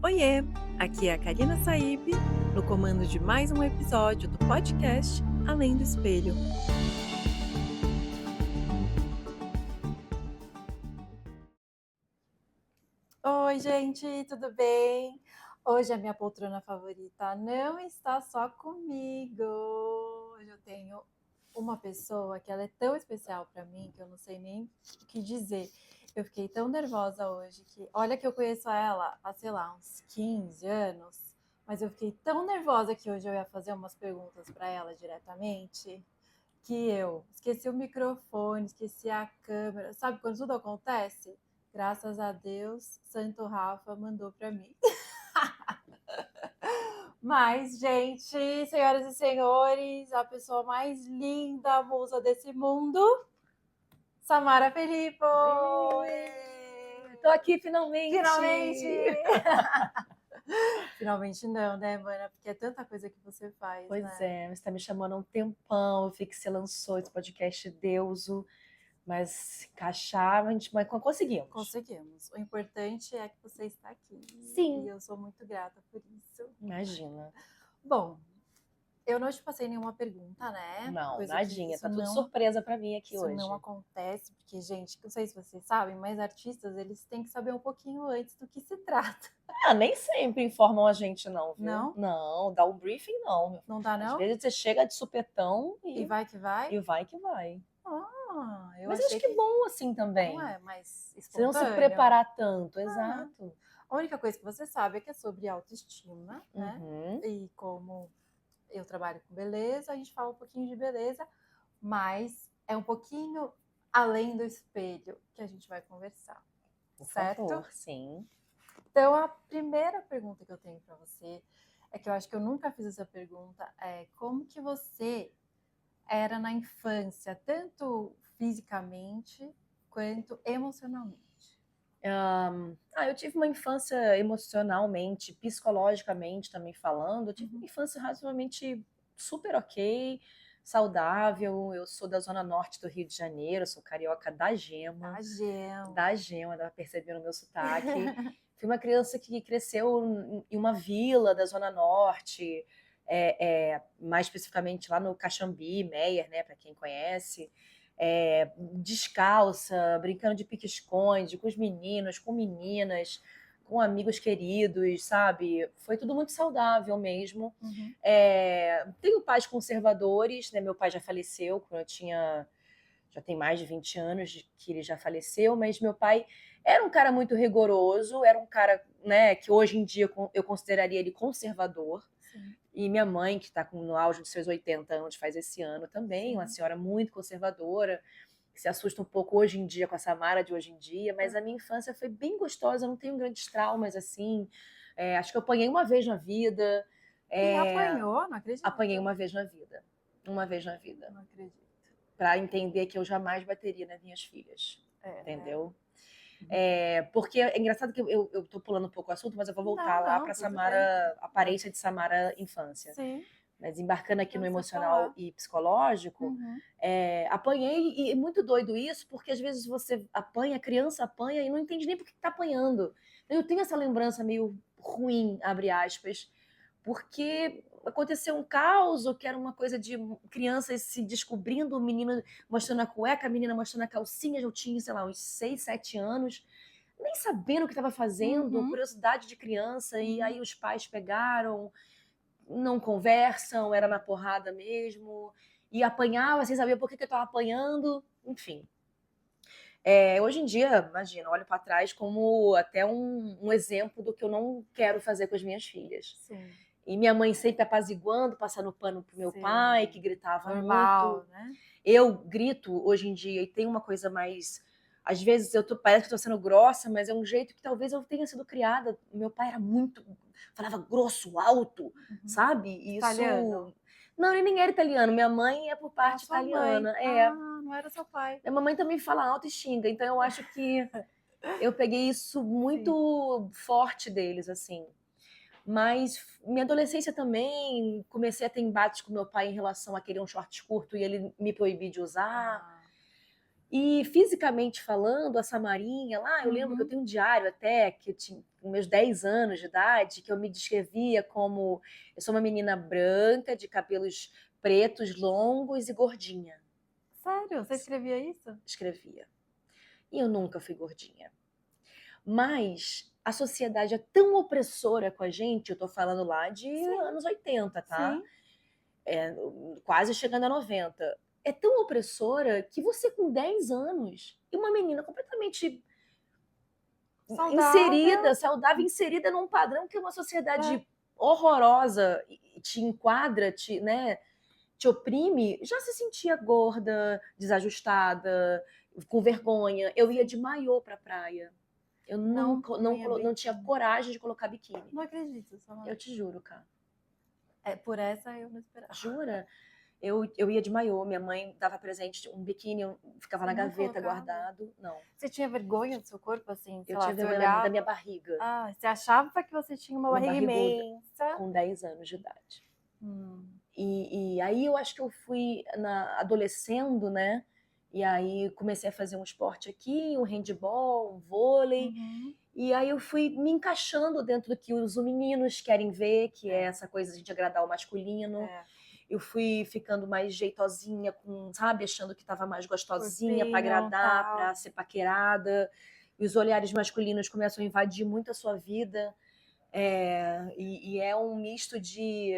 Oiê, aqui é a Karina Saib, no comando de mais um episódio do podcast Além do Espelho. Oi, gente, tudo bem? Hoje a minha poltrona favorita não está só comigo. Hoje eu tenho uma pessoa que ela é tão especial para mim que eu não sei nem o que dizer. Eu fiquei tão nervosa hoje que, olha que eu conheço ela há, sei lá, uns 15 anos, mas eu fiquei tão nervosa que hoje eu ia fazer umas perguntas para ela diretamente que eu esqueci o microfone, esqueci a câmera. Sabe quando tudo acontece? Graças a Deus, Santo Rafa mandou para mim. Mas, gente, senhoras e senhores, a pessoa mais linda, musa desse mundo, Samara Filippo! Tô aqui finalmente! Finalmente! Finalmente não, né, mana? Porque é tanta coisa que você faz, Pois né? é, você tá me chamando há um tempão, eu vi que você lançou esse podcast Deuso, mas encaixar, mas conseguimos. Conseguimos. O importante é que você está aqui. Sim. E eu sou muito grata por isso. Imagina. Bom, eu não te passei nenhuma pergunta, né? Não, Coisa que nadinha, tá tudo surpresa pra mim aqui isso não hoje. acontece, porque, gente, não sei se vocês sabem, mas artistas, eles têm que saber um pouquinho antes do que se trata. Nem sempre informam a gente não, viu? Não? Não, dá um briefing não. Não dá, Às não? vezes você chega de supetão E vai que vai? e vai que vai. Eu Mas eu acho achei que é que bom assim não também. é mais Você não se espontâneo. preparar tanto, exato. A única coisa que você sabe é que é sobre autoestima, né? Uhum. E como eu trabalho com beleza, a gente fala um pouquinho de beleza, mas é um pouquinho além do espelho que a gente vai conversar. Por Certo? favor, sim. Então, a primeira pergunta que eu tenho para você é que eu acho que eu nunca fiz essa pergunta, é como que você era na infância, tanto fisicamente quanto emocionalmente? Eu tive uma infância emocionalmente, psicologicamente também falando, eu tive uma infância razoavelmente super ok, saudável. Eu sou da zona norte do Rio de Janeiro, sou carioca da Gema. A gema. Da Gema, dá pra perceber no meu sotaque. Fui uma criança que cresceu em uma vila da zona norte, mais especificamente lá no Caxambi, Meier, né, para quem conhece. Descalça, brincando de pique-esconde, com os meninos, com meninas, com amigos queridos, sabe? Foi tudo muito saudável mesmo. Tenho pais conservadores, né? Meu pai já faleceu quando eu tinha... Já tem mais de 20 anos que ele já faleceu, mas meu pai era um cara muito rigoroso, era um cara, né, que hoje em dia eu consideraria ele conservador. Sim. E minha mãe, que está no auge dos seus 80 anos, faz esse ano também, Sim. uma senhora muito conservadora, que se assusta um pouco hoje em dia com a Samara de hoje em dia, mas a minha infância foi bem gostosa, eu não tenho grandes traumas assim. Acho que eu apanhei uma vez na vida. E apanhou? Não acredito. Apanhei uma vez na vida. Uma vez na vida. Não acredito. Para entender que eu jamais bateria nas minhas filhas. Entendeu? Porque é engraçado que eu tô pulando um pouco o assunto, mas eu vou voltar lá para Samara, aparência de Samara infância. Sim. Mas embarcando aqui no emocional falar. e psicológico, apanhei, e muito doido isso, porque às vezes você apanha, a criança apanha e não entende nem por que tá apanhando. Eu tenho essa lembrança meio ruim, abre aspas, porque aconteceu um caos, que era uma coisa de crianças se descobrindo, o menino mostrando a cueca, a menina mostrando a calcinha, eu tinha, sei lá, uns 6, 7 anos, nem sabendo o que estava fazendo, curiosidade de criança, e aí os pais pegaram, não conversam, era na porrada mesmo, e apanhava sem saber por que eu estava apanhando, enfim. Hoje em dia, imagina, olho para trás como até um exemplo do que eu não quero fazer com as minhas filhas. Sim. E minha mãe sempre apaziguando, passando pano pro meu pai, que gritava normal, muito. Né? Eu grito hoje em dia e tem uma coisa mais... Às vezes parece que estou sendo grossa, mas é um jeito que talvez eu tenha sido criada. Meu pai era muito... Falava grosso, alto, sabe? Isso... Italiano? Não, ele nem era italiano. Minha mãe é por parte italiana. Não era seu pai. Minha mamãe também fala alto e xinga. Então eu acho que eu peguei isso muito forte deles, assim. Mas minha adolescência também, comecei a ter embates com meu pai em relação a querer um short curto e ele me proibir de usar. E fisicamente falando, a Samarinha lá, eu lembro que eu Uhum. tenho um diário até, que eu tinha com meus 10 anos de idade, que eu me descrevia como: eu sou uma menina branca, de cabelos pretos, longos e gordinha. Sério? Você escrevia isso? Escrevia. E eu nunca fui gordinha. Mas a sociedade é tão opressora com a gente, eu tô falando lá de Sim, anos 80, tá? sim. Quase chegando a 90. É tão opressora que você com 10 anos e uma menina completamente Saudável. inserida, saudável, inserida num padrão que uma É. sociedade horrorosa te enquadra, né, te oprime, já se sentia gorda, desajustada, com vergonha. Eu ia de maiô pra praia. Eu Não nunca, punha não tinha biquíni. coragem de colocar biquíni. Não acredito, Eu Samara. te juro, cara. É, por essa eu não esperava. Jura? Eu ia de maiô, minha mãe dava presente um biquíni, ficava Você na não gaveta colocava? guardado. Não. Você tinha vergonha do seu corpo, assim? Eu Sei lá, tinha você vergonha da minha olhava. barriga, Ah, você achava que você tinha uma uma barriga barriguda, imensa? com 10 anos de idade. Hum. E aí eu acho que eu fui adolescendo, né? E aí comecei a fazer um esporte aqui, um handball, um vôlei. Uhum. E aí eu fui me encaixando dentro do que os meninos querem ver, que é É, essa coisa de agradar o masculino. é. Eu fui ficando mais jeitosinha, sabe, achando que estava mais gostosinha para Corpinho, agradar, tal. para ser paquerada. E os olhares masculinos começam a invadir muito a sua vida. E é um misto de,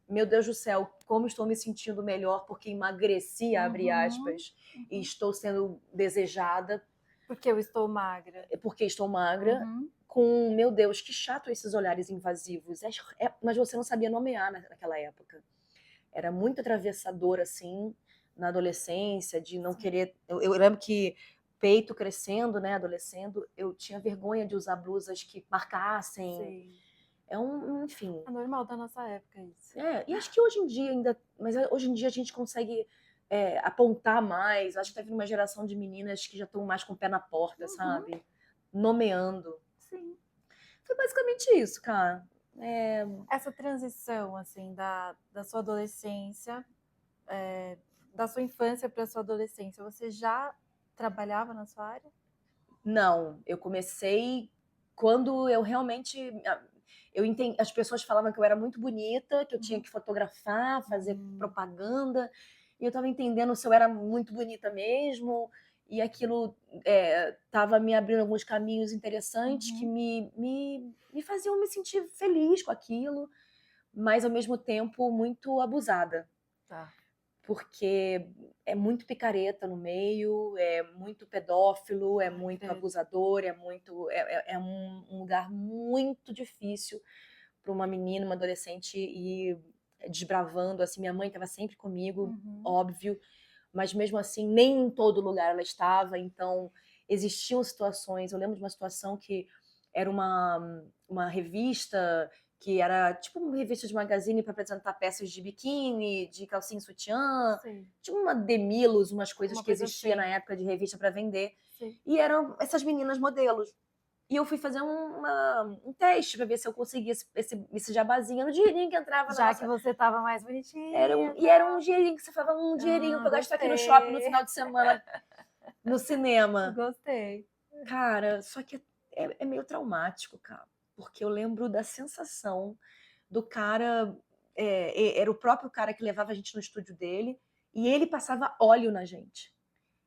meu Deus do céu, como estou me sentindo melhor porque emagreci, abre Uhum. aspas, e Uhum. estou sendo desejada Porque eu estou magra. porque estou magra, Uhum. com, meu Deus, que chato esses olhares invasivos. Mas você não sabia nomear naquela época. Era muito atravessador, assim, na adolescência, de não Sim. querer. Eu lembro que peito crescendo, né, adolescendo, eu tinha vergonha de usar blusas que marcassem. Sei. Enfim. É normal da nossa época isso. E acho que hoje em dia ainda. Mas hoje em dia a gente consegue apontar mais. Acho que tá vindo uma geração de meninas que já estão mais com o pé na porta, Uhum. sabe? Nomeando. Sim. Foi basicamente isso, cara. Essa transição, assim, da sua adolescência, da sua infância para sua adolescência, você já trabalhava na sua área? Não, eu comecei quando eu realmente. Eu entendi, as pessoas falavam que eu era muito bonita, que eu tinha Uhum. que fotografar, fazer Hum. propaganda, e eu estava entendendo se eu era muito bonita mesmo, e aquilo estava me abrindo alguns caminhos interessantes que Uhum. me faziam me sentir feliz com aquilo, mas ao mesmo tempo muito abusada, Tá. porque é muito picareta no meio, é muito pedófilo, é Ai, muito credo. abusador, é um lugar muito difícil para uma menina, uma adolescente ir desbravando. Assim, minha mãe estava sempre comigo, Uhum. óbvio, mas mesmo assim nem em todo lugar ela estava. Então existiam situações. Eu lembro de uma situação que era uma revista que era tipo uma revista de magazine para apresentar peças de biquíni, de calcinha e sutiã, Sei. tipo uma Demilos, umas coisas Uma que coisa existia na assim. época de revista para vender. Sei. E eram essas meninas modelos. E eu fui fazer um teste para ver se eu conseguia esse jabazinho no dinheirinho que entrava na Já que nossa. você estava mais bonitinha, Era um tá? dinheirinho que você falava, um dinheirinho Ah, para eu gastar aqui no shopping no gostei. final de semana, no cinema. Gostei. Cara, só que é meio traumático, cara. Porque eu lembro da sensação do cara. Era o próprio cara que levava a gente no estúdio dele e ele passava óleo na gente.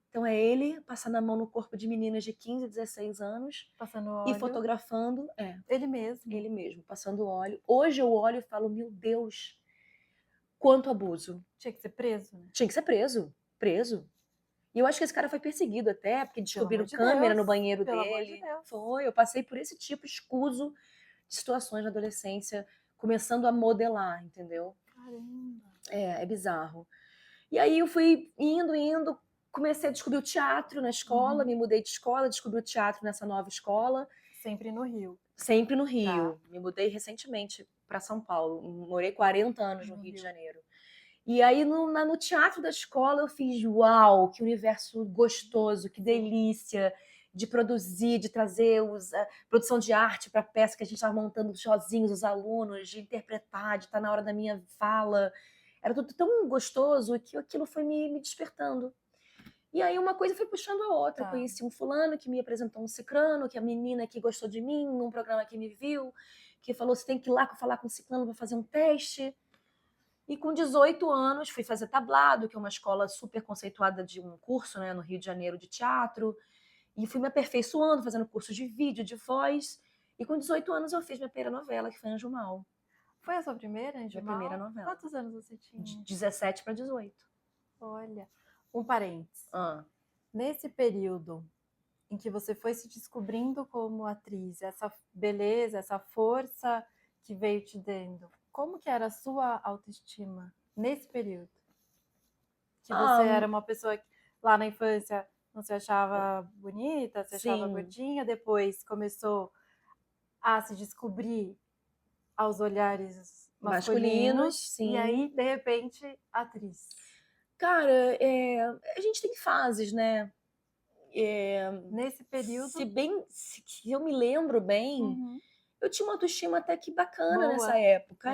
Então é ele passando a mão no corpo de meninas de 15, 16 anos Passando e óleo. fotografando. Ele mesmo. Ele mesmo, passando óleo. Hoje eu olho e falo, meu Deus, quanto abuso. Tinha que ser preso, né? Tinha que ser preso, preso. E eu acho que esse cara foi perseguido até, porque Pelo amor descobriram de câmera Deus. no banheiro Pelo amor de dele. Deus. Foi, eu passei por esse tipo escuso de situações na adolescência, começando a modelar, entendeu? Caramba. É bizarro. E aí eu fui indo, comecei a descobrir o teatro na escola, Uhum. me mudei de escola, descobri o teatro nessa nova escola, Sempre no Rio. sempre no Tá. Rio. Me mudei recentemente para São Paulo, morei 40 anos no No Rio de Rio. Janeiro. E aí no teatro da escola eu fiz, uau, que universo gostoso, que Sim. delícia de produzir, de trazer a produção de arte para a peça que a gente estava montando sozinhos, os alunos, de interpretar, de estar na hora da minha fala. Era tudo tão gostoso que aquilo foi me despertando. E aí uma coisa foi puxando a outra. Tá. Conheci um fulano que me apresentou um ciclano, que a menina que gostou de mim num programa que me viu, que falou, você tem que ir lá falar com o ciclano para fazer um teste. E com 18 anos fui fazer tablado, que é uma escola super conceituada de um curso, né, no Rio de Janeiro de teatro. E fui me aperfeiçoando, fazendo curso de vídeo, de voz. E com 18 anos eu fiz minha primeira novela, que foi Anjo Mal. Foi a sua primeira, Anjo Minha primeira Mal? novela. Quantos anos você De tinha? 17 para 18. Olha, um parênteses. Ah. Nesse período em que você foi se descobrindo como atriz, essa beleza, essa força que veio te dando, como que era a sua autoestima nesse período? Que você era uma pessoa que lá na infância não se achava bonita, se achava Sim. gordinha, depois começou a se descobrir aos olhares masculinos, sim. e aí, de repente, atriz. Cara, a gente tem fases, né? Nesse período. Se eu me lembro bem, eu tinha uma autoestima até que bacana Boa. nessa época.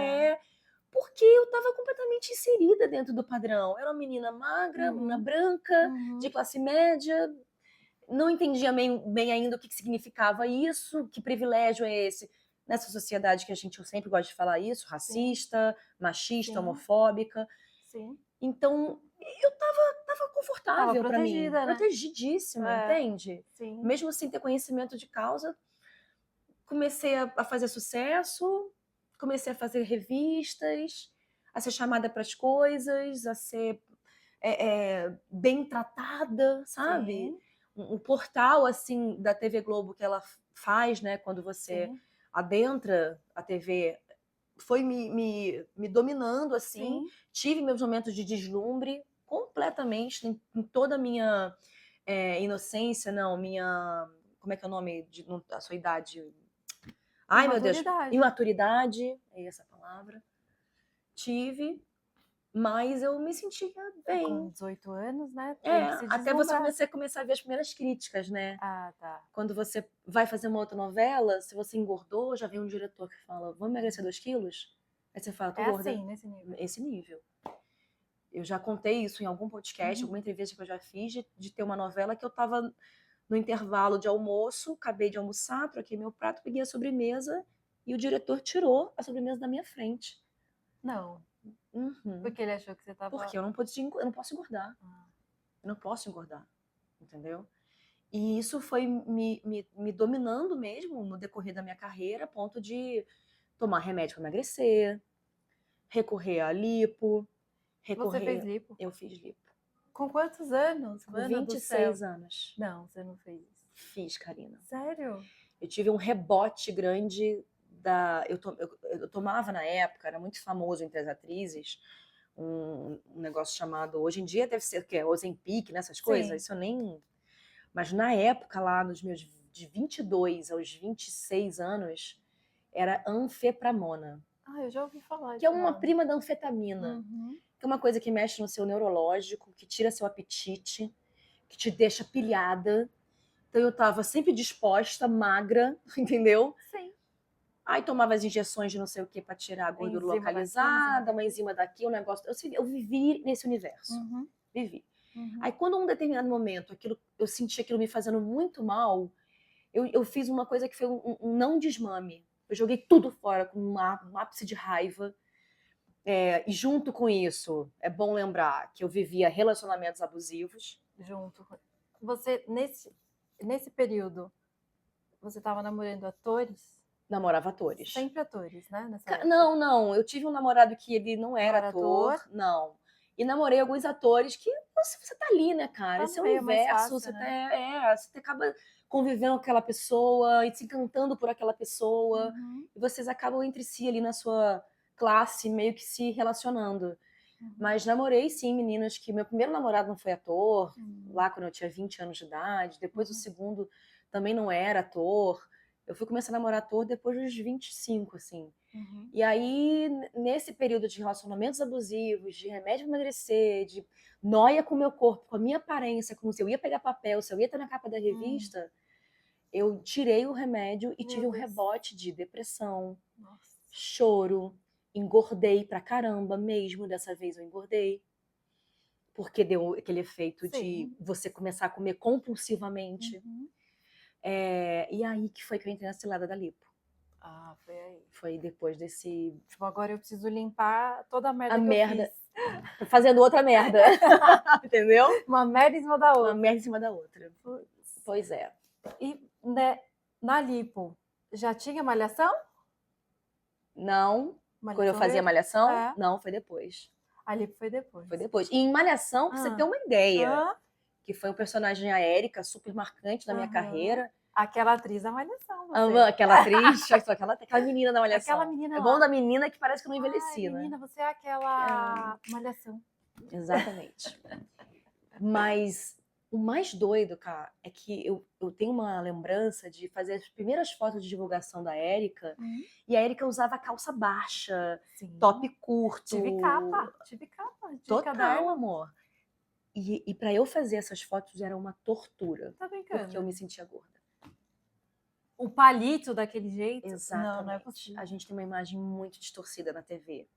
Porque eu estava completamente inserida dentro do padrão. Era uma menina magra, menina branca, de classe média. Não entendia bem ainda o que significava isso, que privilégio é esse nessa sociedade que eu sempre gosto de falar isso, racista, machista, homofóbica. Sim. Então, eu tava confortável para mim, protegida, né? protegidíssima, entende? Sim. Mesmo sem ter conhecimento de causa, comecei a fazer sucesso, comecei a fazer revistas, a ser chamada para as coisas, a ser bem tratada, sabe? Sim. Um portal assim da TV Globo que ela faz, né, quando você adentra a TV, foi me dominando assim. Tive meus momentos de deslumbre completamente em toda a minha inocência, não, minha, como é que é o nome da sua idade? Ai, meu Deus, imaturidade, é essa a palavra. Tive, mas eu me sentia bem. Com 18 anos, né? Até você começar a ver as primeiras críticas, né? Ah, tá. Quando você vai fazer uma outra novela, se você engordou, já vem um diretor que fala, vamos emagrecer 2 quilos? Aí você fala, tô gorda. Assim, nesse nível. Esse nível. Eu já contei isso em algum podcast, alguma entrevista que eu já fiz, de ter uma novela que eu tava no intervalo de almoço, acabei de almoçar, troquei meu prato, peguei a sobremesa e o diretor tirou a sobremesa da minha frente. Não. Porque ele achou que você tava... Porque eu não posso engordar. Eu não posso engordar, entendeu? E isso foi me dominando mesmo no decorrer da minha carreira, a ponto de tomar remédio para emagrecer, recorrer a lipo. Você fez lipo? Eu fiz lipo. Com quantos anos? Com 26 anos. Não, você não fez isso. Fiz, Karina. Sério? Eu tive um rebote grande eu tomava na época, era muito famoso entre as atrizes, um negócio chamado, hoje em dia deve ser o quê? Ozempic, nessas coisas? Isso eu nem... Mas na época, lá nos meus de 22 aos 26 anos, era anfepramona. Ah, eu já ouvi falar. Que é uma prima da anfetamina. Que é uma coisa que mexe no seu neurológico, que tira seu apetite, que te deixa pilhada. Então eu tava sempre disposta, magra, entendeu? Sim. Aí tomava as injeções de não sei o que para tirar a gordura localizada, uma enzima daqui, um negócio... Eu vivi nesse universo. Vivi. Aí quando um determinado momento eu senti aquilo me fazendo muito mal, eu fiz uma coisa que foi um não desmame. Eu joguei tudo fora com um ápice de raiva. E junto com isso, é bom lembrar que eu vivia relacionamentos abusivos. Você, nesse período, você estava namorando atores? Namorava atores. Sempre atores, né? Não. Eu tive um namorado que ele não era ator. Não. E namorei alguns atores que você tá ali, né, cara? Esse é o universo. Você acaba convivendo com aquela pessoa e se encantando por aquela pessoa. E vocês acabam entre si ali na sua classe, meio que se relacionando. Mas namorei, sim, meninas que... Meu primeiro namorado não foi ator, lá quando eu tinha 20 anos de idade. Depois o segundo também não era ator. Eu fui começar a namorar ator depois dos 25, assim. E aí, nesse período de relacionamentos abusivos, de remédio para emagrecer, de nóia com o meu corpo, com a minha aparência, como se eu ia pegar papel, se eu ia estar na capa da revista, eu tirei o remédio e tive um rebote de depressão, choro, engordei pra caramba mesmo, dessa vez eu engordei. porque deu aquele efeito de Sim. você começar a comer compulsivamente. Uhum. E aí que foi que eu entrei na cilada da lipo. Ah, foi aí. Foi depois desse... Tipo, agora eu preciso limpar toda a A merda que eu merda. fiz. Tô fazendo outra merda. Entendeu? Uma merda em cima da Uma outra. merda em cima da outra. Putz. Pois é. E né, na lipo, já tinha malhação? Não. Quando eu Malhação fazia veio? malhação, É, não, foi depois. a lipo foi depois. Foi depois. E em malhação, pra você ter Ah, uma ideia, ah, que foi um personagem, a Érica, super marcante na minha aham. carreira. Aquela atriz da malhação, Amo você. aquela atriz, aquela menina da Aquela malhação. menina É bom lá. da menina que parece que eu não Ai, envelheci, né? menina, você é aquela malhação. Exatamente. Mas o mais doido, cara, é que eu tenho uma lembrança de fazer as primeiras fotos de divulgação da Érica, e a Érica usava calça baixa, Sim. top curto. Tive capa de Total, caderno. amor. E para eu fazer essas fotos era uma tortura, Tá brincando? porque eu me sentia gorda. O palito daquele jeito? Exatamente. Não, não é possível. A gente tem uma imagem muito distorcida na TV.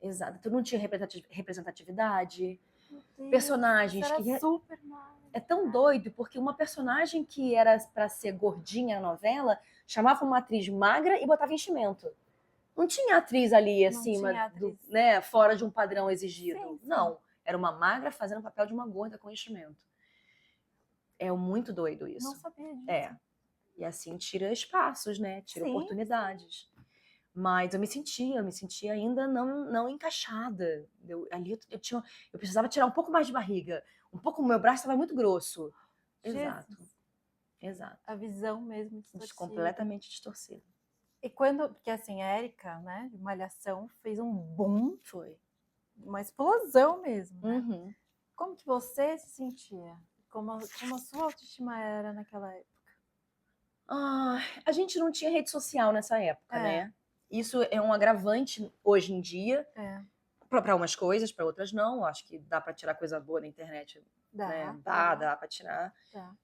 Exato. Tu não tinha representatividade. Meu Deus, Personagens isso era que... super magra. É tão doido, porque uma personagem que era para ser gordinha na novela chamava uma atriz magra e botava enchimento. Não tinha atriz ali Não acima, tinha atriz. né, fora de um padrão exigido. Sim, sim. Não, era uma magra fazendo o papel de uma gorda com enchimento. É muito doido isso. Não sabia disso. É. E assim tira espaços, né? Tira Sim, oportunidades. Mas eu me sentia ainda não encaixada. Eu precisava tirar um pouco mais de barriga. O meu braço estava muito grosso. Exato. Jesus. Exato. A visão mesmo distorcida. Completamente distorcida. E quando, porque assim, a Érica, né, de Malhação, fez um boom, Foi. uma explosão mesmo, né? Uhum. Como que você se sentia? Como a sua autoestima era naquela época? A gente não tinha rede social nessa época, né? Isso é um agravante hoje em dia. Para umas coisas, para outras não. Acho que dá para tirar coisa boa na internet. Dá, Né? dá. Dá para tirar. Dá.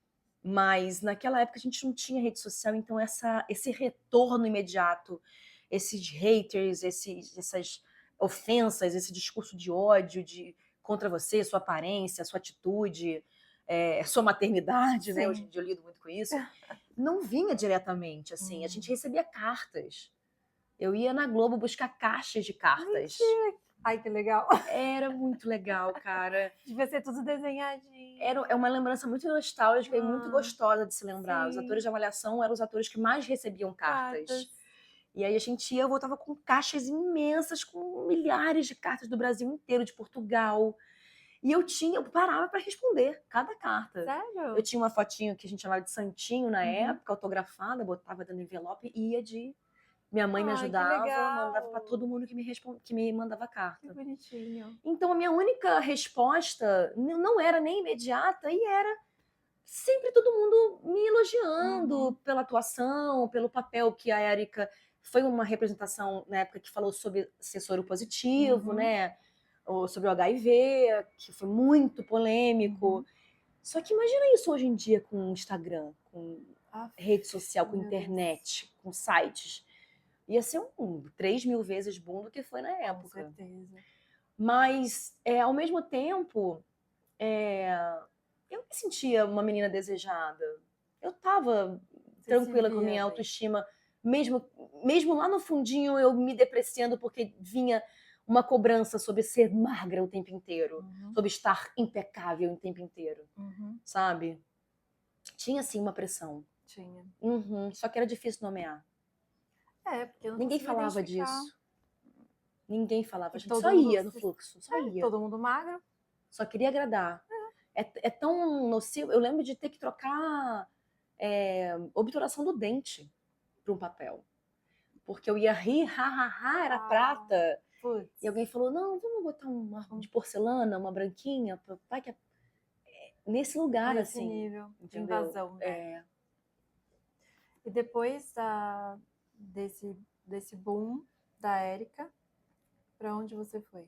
Mas naquela época a gente não tinha rede social, então esse retorno imediato, esses haters, essas ofensas, esse discurso de ódio contra você, sua aparência, sua atitude, sua maternidade, né? Hoje em dia eu lido muito com isso. Não vinha diretamente, assim. A gente recebia cartas. Eu ia na Globo buscar caixas de cartas. Mentira. Ai, que legal. Era muito legal, cara. Devia ser tudo desenhadinho. É uma lembrança muito nostálgica e muito gostosa de se lembrar. Sim. Os atores de Malhação eram os atores que mais recebiam cartas. E aí a gente ia, eu voltava com caixas imensas, com milhares de cartas do Brasil inteiro, de Portugal. E eu parava para responder cada carta. Sério? Eu tinha uma fotinho que a gente chamava de santinho na época, autografada, botava dentro do envelope e ia de... Minha mãe me ajudava, mandava para todo mundo que me mandava carta. Que bonitinho. Então a minha única resposta não era nem imediata e era sempre todo mundo me elogiando pela atuação, pelo papel que a Érica... Foi uma representação na época que falou sobre ser soro positivo, né? Ou sobre o HIV, que foi muito polêmico. Só que imagina isso hoje em dia com Instagram, com rede social, com internet, com sites. Ia ser 3.000 vezes boom do que foi na época. Com certeza. Mas, ao mesmo tempo, eu me sentia uma menina desejada. Eu estava tranquila com a minha autoestima. Mesmo lá no fundinho, eu me depreciando porque vinha uma cobrança sobre ser magra o tempo inteiro. Sobre estar impecável o tempo inteiro. Sabe? Tinha, sim, uma pressão. Tinha. Só que era difícil nomear. Porque eu não Ninguém conseguia falava identificar. disso. Ninguém falava. A gente todo só mundo ia no fluxo. Só ia. Todo mundo magro. Só queria agradar. É tão nocivo. Eu lembro de ter que trocar obturação do dente para um papel. Porque eu ia rir, era prata. Putz. E alguém falou, não, vamos botar uma de porcelana, uma branquinha. Vai que nesse lugar, nesse assim. nível de entendeu? invasão. Né? E depois desse boom da Érica, para onde você foi?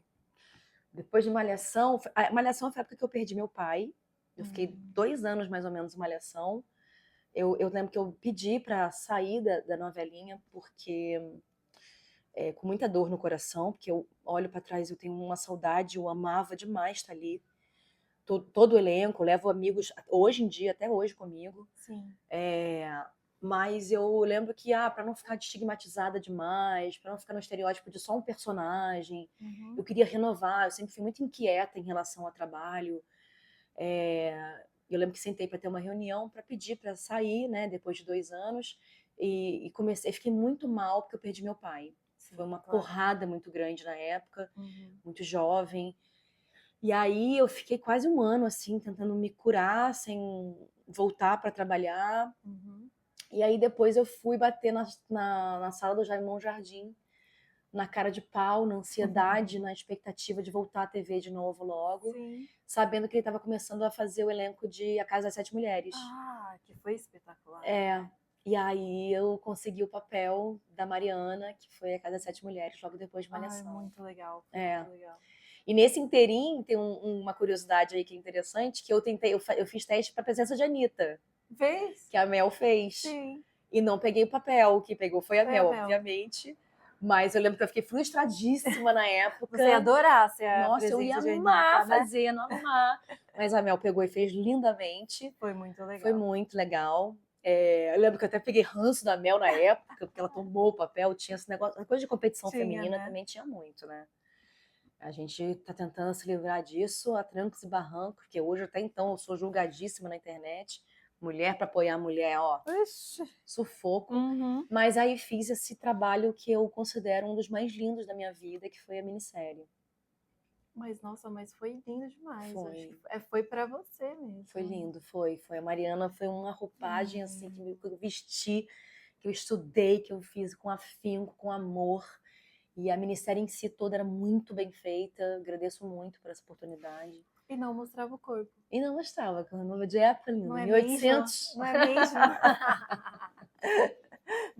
Depois de Malhação... Malhação foi a época que eu perdi meu pai. Eu fiquei 2 anos, mais ou menos, em Malhação. Eu lembro que eu pedi para sair da novelinha, porque com muita dor no coração, porque eu olho para trás, eu tenho uma saudade, eu amava demais estar ali. Todo o elenco, eu levo amigos hoje em dia, até hoje comigo. Sim. Mas eu lembro que, para não ficar estigmatizada demais, para não ficar no estereótipo de só um personagem, eu queria renovar, eu sempre fui muito inquieta em relação ao trabalho. Eu lembro que sentei para ter uma reunião para pedir para sair, né, depois de 2 anos, e fiquei muito mal porque eu perdi meu pai. Sim, Foi uma claro. porrada muito grande na época, muito jovem. E aí eu fiquei quase 1 ano, assim, tentando me curar, sem voltar para trabalhar. E aí depois eu fui bater na sala do Jaimão Jardim, na cara de pau, na ansiedade, na expectativa de voltar à TV de novo logo, Sim. sabendo que ele estava começando a fazer o elenco de A Casa das Sete Mulheres. Que foi espetacular. E aí eu consegui o papel da Mariana, que foi A Casa das Sete Mulheres, logo depois de Malhação. Muito legal, muito legal. E nesse inteirinho tem uma curiosidade aí que é interessante, que eu fiz teste para presença de Anitta. Fez? Que a Mel fez. Sim. E não peguei o papel, o que pegou foi a Mel, obviamente. Mas eu lembro que eu fiquei frustradíssima na época. Você ia adorar ser a Nossa, eu ia amar fazer, não amar. Mas a Mel pegou e fez lindamente. Foi muito legal. Foi muito legal. Eu lembro que eu até peguei ranço da Mel na época, porque ela tomou o papel, tinha esse negócio, a coisa de competição feminina, né? Também tinha muito, né? A gente tá tentando se livrar disso a trancos e barrancos, porque hoje até então eu sou julgadíssima na internet. Mulher para apoiar a mulher, sufoco. Mas aí fiz esse trabalho que eu considero um dos mais lindos da minha vida, que foi a minissérie. Mas foi lindo demais. Foi. Foi para você mesmo. Foi lindo, foi. A Mariana foi uma roupagem assim que eu vesti, que eu estudei, que eu fiz com afinco, com amor. E a minissérie em si toda era muito bem feita. Agradeço muito por essa oportunidade. E não mostrava o corpo. E não mostrava, com a nova de época, linda. Não é 1800. Não é mesmo?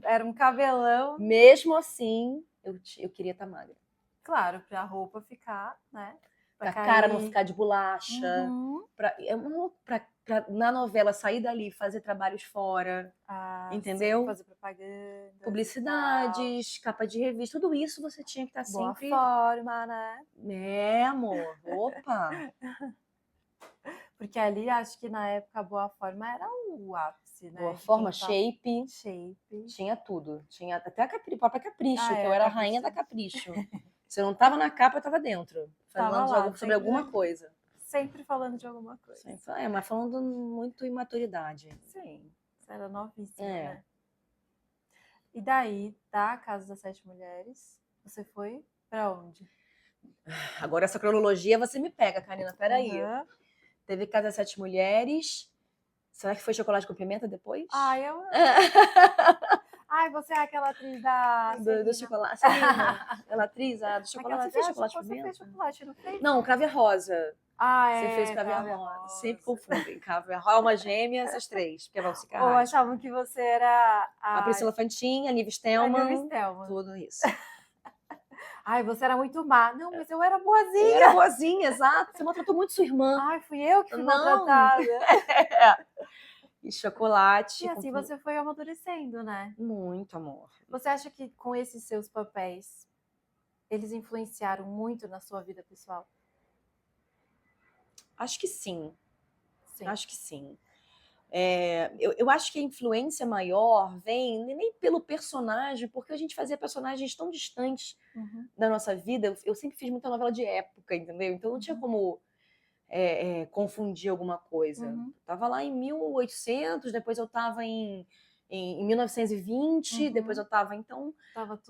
Era um cabelão. Mesmo assim, eu queria estar magra. Claro, pra roupa ficar, né? Pra cara não ficar de bolacha. Pra na novela sair dali e fazer trabalhos fora. Entendeu? Sim, fazer propaganda. Publicidades, capa de revista, tudo isso você tinha que estar sempre. Boa forma, né? Amor. Opa! Porque ali, acho que na época, a boa forma era o ápice, né? Boa forma, shape. Tinha tudo. Tinha até a própria Capricho, que eu era a rainha da Capricho. Se eu não tava na capa, eu tava dentro. Falando sobre alguma coisa. Sempre falando de alguma coisa. Mas falando muito imaturidade. Sim. Você era novíssima, né? E daí, da Casa das Sete Mulheres, você foi pra onde? Agora essa cronologia você me pega, Karina. Peraí. Teve Casa das Sete Mulheres. Será que foi Chocolate com Pimenta depois? Eu... você é aquela atriz do chocolate. Aquela atriz do chocolate. Você fez Chocolate com Pimenta? Você fez chocolate, não fez? Não, Crave Rosa. Você é. fez Crave Rosa. Sempre confundem. Crave Rosa, Alma Gêmea, essas três. Porque vão ficar. Ou achavam que você era a Priscila Fantin, a Nive Stelman. Tudo isso. Você era muito má. Não, mas eu era boazinha. Eu era boazinha, exato. Você maltratou muito sua irmã. Fui eu que fui maltratada. E chocolate. E assim você foi amadurecendo, né? Muito, amor. Você acha que com esses seus papéis, eles influenciaram muito na sua vida pessoal? Acho que sim. Acho que sim. Eu acho que a influência maior vem nem pelo personagem, porque a gente fazia personagens tão distantes da nossa vida. Eu sempre fiz muita novela de época, entendeu? Então não tinha como confundir alguma coisa. Eu tava lá em 1800, depois eu tava em 1920, depois eu tava... Então,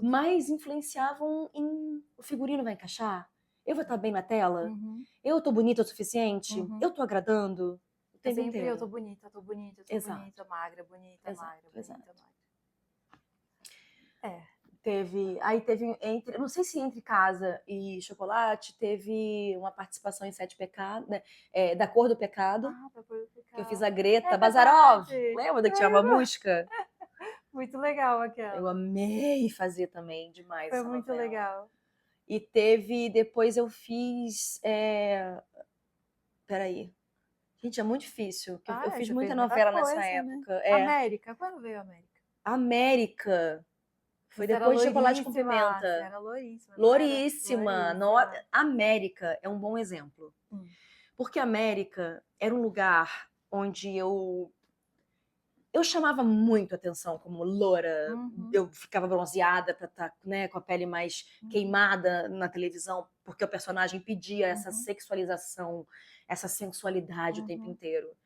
mais influenciavam em... O figurino vai encaixar? Eu vou estar bem na tela? Eu tô bonita o suficiente? Eu tô agradando? Sempre eu tô bonita, magra, bonita, Exato. magra. Aí teve, não sei se entre Casa e Chocolate, teve uma participação em Sete Pecados, né? Da Cor do Pecado. Da Cor do Pecado. Que eu fiz a Greta Bazarov. Lembra que tinha uma música? Muito legal aquela. Eu amei fazer também, demais. Foi muito legal. E teve, depois eu fiz... Peraí. Gente, é muito difícil. Eu fiz muita novela nessa época. Né? América? Quando veio a América? América. Foi Você era depois de Chocolate com louríssima, você Pimenta. era louríssima, não era? Louríssima. Louríssima. América é um bom exemplo. Porque a América era um lugar onde eu chamava muito atenção como loura. Uhum. Eu ficava bronzeada para estar, né, com a pele mais queimada na televisão, porque o personagem pedia essa sexualização, essa sensualidade o tempo inteiro.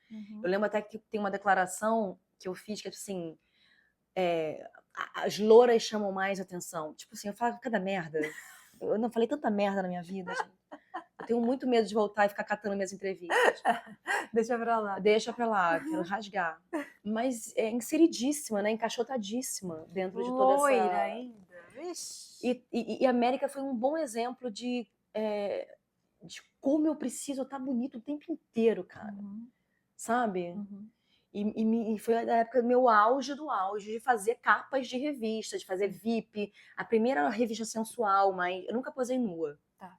Eu lembro até que tem uma declaração que eu fiz que assim, as louras chamam mais atenção. Tipo assim, eu falava cada merda. Eu não falei tanta merda na minha vida, gente. Eu tenho muito medo de voltar e ficar catando minhas entrevistas. Deixa pra lá. Deixa pra lá, quero rasgar. Mas é inseridíssima, né? Encaixotadíssima dentro de toda Loira essa... ainda. Vixe. E a América foi um bom exemplo de como eu preciso estar bonito o tempo inteiro, cara. Sabe? E foi a época do meu auge do auge, de fazer capas de revista, de fazer VIP. A primeira revista sensual, mas eu nunca posei nua. Tá.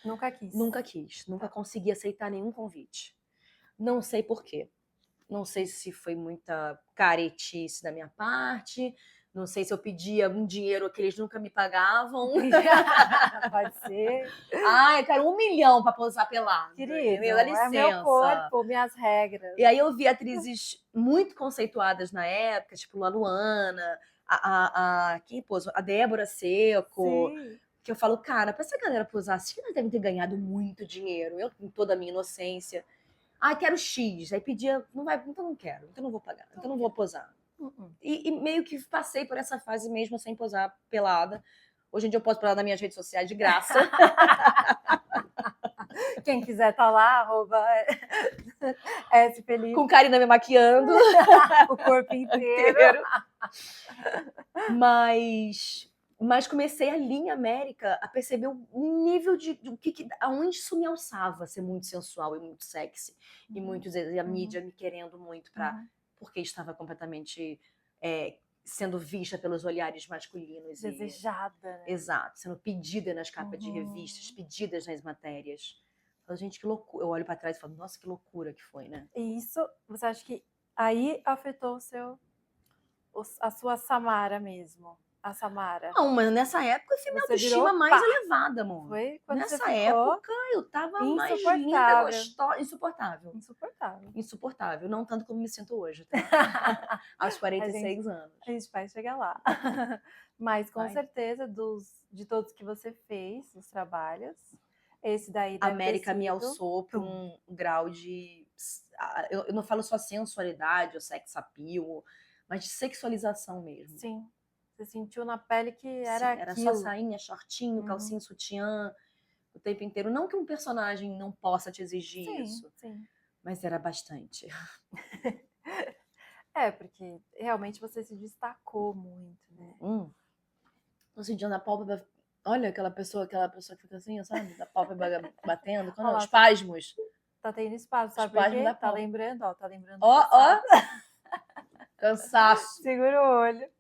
Nunca quis. Nunca quis. Nunca consegui aceitar nenhum convite. Não sei por quê. Não sei se foi muita caretice da minha parte. Não sei se eu pedia um dinheiro que eles nunca me pagavam. Pode ser. Ai, eu quero 1 milhão pra posar pelado. Querido, Dá licença. é meu corpo, minhas regras. E aí eu vi atrizes muito conceituadas na época, tipo a Luana, quem pôs? A Débora Seco. Sim. Que eu falo, cara, pra essa galera posar assim, elas devem ter ganhado muito dinheiro. Eu, com toda a minha inocência. Ah, quero X. Aí pedia, não vai, então não quero, então não vou pagar, então não vou posar. E meio que passei por essa fase mesmo sem posar pelada. Hoje em dia eu poso pelada nas minhas redes sociais de graça. Quem quiser tá lá, arroba S Felipe. Com Karina me maquiando. O corpo inteiro. Mas comecei ali em América a perceber o nível aonde isso me alçava, ser muito sensual e muito sexy. E muitas vezes a mídia me querendo muito porque estava completamente sendo vista pelos olhares masculinos. Desejada, né? Exato, sendo pedida nas capas de revistas, pedidas nas matérias. Falo, gente, que loucura. Eu olho para trás e falo, nossa, que loucura que foi, né? E isso, você acha que aí afetou a sua Samara mesmo? A Samara? Não, mas nessa época eu fui minha autoestima mais elevada, amor. Foi? Quando nessa época eu tava mais linda, gostosa, insuportável. Insuportável. Não tanto como me sinto hoje, tá? Aos 46 anos. A gente vai chegar lá. Mas com certeza, de todos que você fez, os trabalhos, esse daí A América me alçou para um grau de... Eu não falo só sensualidade ou sex appeal, mas de sexualização mesmo. Sim. Você sentiu na pele que era aquilo. Era só sainha, shortinho, calcinha, sutiã, o tempo inteiro. Não que um personagem não possa te exigir isso, mas era bastante. Porque realmente você se destacou muito, né? Tô sentindo a pálpebra. Olha aquela pessoa que fica assim, sabe? Da pálpebra batendo. Quando espasmos. Tá tendo espasmo, sabe por quê? Tá lembrando, ó. Tá lembrando. Ó. Cansaço. Segura o olho.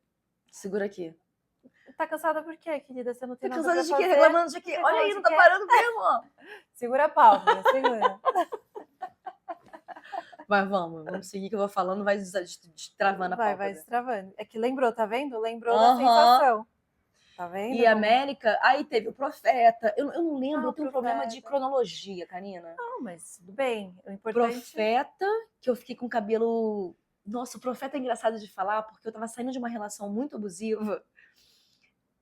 Segura aqui. Tá cansada por quê, querida? Você não tem nada pra fazer. Tá cansada de quê? Reclamando de quê? Olha aí, não tá parando mesmo, ó. Segura a pálpebra, segura. Mas vamos seguir que eu vou falando, vai destravando a pálpebra. Vai destravando. É que lembrou, tá vendo? Lembrou da sensação. Tá vendo? E América, aí teve o Profeta. Eu não lembro, eu tenho um problema de cronologia, Karina. Não, mas tudo bem. O importante... Profeta, que eu fiquei com cabelo... Nossa, o Profeta é engraçado de falar, porque eu tava saindo de uma relação muito abusiva.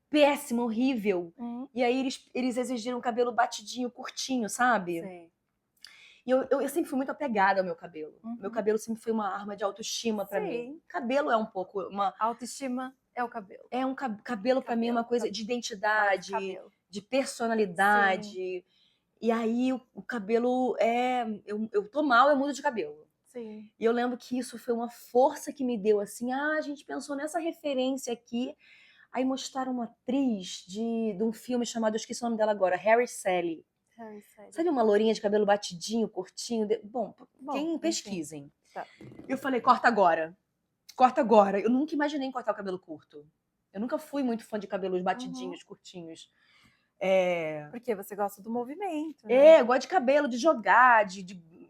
Péssima, horrível. E aí eles exigiram um cabelo batidinho, curtinho, sabe? Sei. E eu sempre fui muito apegada ao meu cabelo. Meu cabelo sempre foi uma arma de autoestima pra mim. Cabelo é um pouco uma... Autoestima é o cabelo. É um cabelo pra mim é uma coisa de identidade, de personalidade. Sim. E aí o cabelo eu tô mal, eu mudo de cabelo. Sim. E eu lembro que isso foi uma força que me deu assim, a gente pensou nessa referência aqui. Aí mostraram uma atriz de um filme chamado, eu esqueci o nome dela agora, Harry Sally. Sabe uma lourinha de cabelo batidinho, curtinho? Bom, quem pesquisem. Tá. Eu falei, corta agora. Corta agora. Eu nunca imaginei cortar o cabelo curto. Eu nunca fui muito fã de cabelos batidinhos, curtinhos. Porque você gosta do movimento, né? Eu gosto de cabelo, de jogar,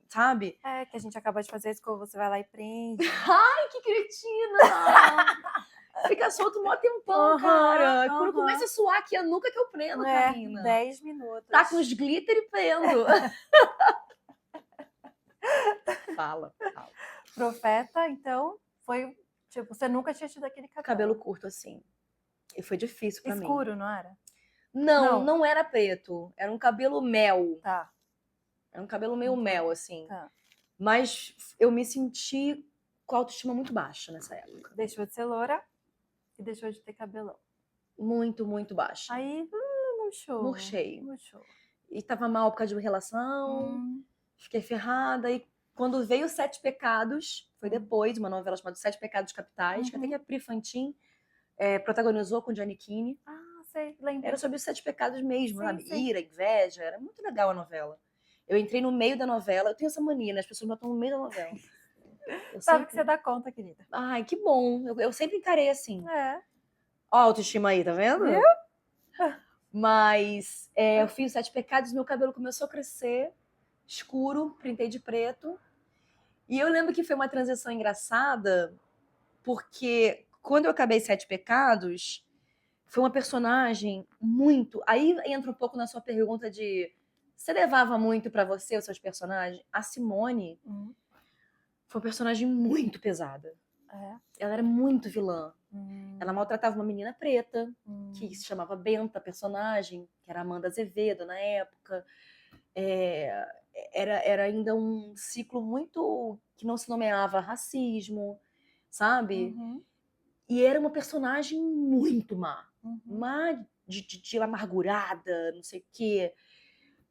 sabe? Que a gente acaba de fazer isso quando você vai lá e prende. Ai, que cretina! Fica solto mó tempão, Aham, cara. Quando aham. começa a suar aqui, a nuca que eu prendo, É, Karina. 10 minutos. Tá com os glitter e prendo. Fala. Profeta, então, foi, tipo, você nunca tinha tido aquele Cabelo cabelo. curto, assim. E foi difícil pra mim. Escuro, não era? Não, Não. não era preto. Era um cabelo mel. Tá, Era um cabelo meio Entendi. mel, assim. tá. Mas eu me senti com a autoestima muito baixa nessa época. Deixou de ser loura e deixou de ter cabelão. Muito, muito baixa. Aí, murchou. Murchei. Murchou. E tava mal por causa de uma relação. Fiquei ferrada. E quando veio Sete Pecados, foi depois, uma novela chamada Sete Pecados Capitais, que até que a Pri Fantin protagonizou com Giannichini. Ah, sei, lembro. Era sobre os Sete Pecados mesmo, Sim, sabe? sim. Ira, inveja. Era muito legal a novela. Eu entrei no meio da novela. Eu tenho essa mania, né? As pessoas me botam no meio da novela. Sabe que você dá conta, querida. Ai, que bom. Eu sempre encarei assim. É. Ó, a autoestima aí, tá vendo? Viu? Mas eu fiz Sete Pecados, meu cabelo começou a crescer, escuro, pintei de preto. E eu lembro que foi uma transição engraçada, porque quando eu acabei Sete Pecados, foi uma personagem muito. Aí entra um pouco na sua pergunta de você levava muito pra você os seus personagens? A Simone foi uma personagem muito pesada. É. Ela era muito vilã. Ela maltratava uma menina preta, que se chamava Benta, personagem, que era Amanda Azevedo na época. Era ainda um ciclo muito que não se nomeava racismo, sabe? E era uma personagem muito má. Má de amargurada, não sei o quê.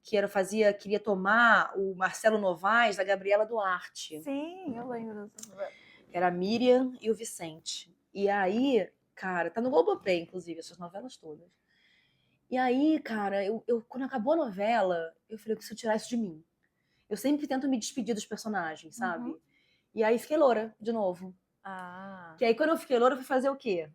Queria tomar o Marcelo Novaes da Gabriela Duarte. Sim, eu lembro dessa novela. Era a Miriam e o Vicente. E aí, cara, tá no Globoplay, inclusive, essas novelas todas. E aí, cara, quando acabou a novela, eu falei, eu preciso tirar isso de mim. Eu sempre tento me despedir dos personagens, sabe? E aí fiquei loura, de novo. Ah. Que aí, quando eu fiquei loura, eu fui fazer o quê?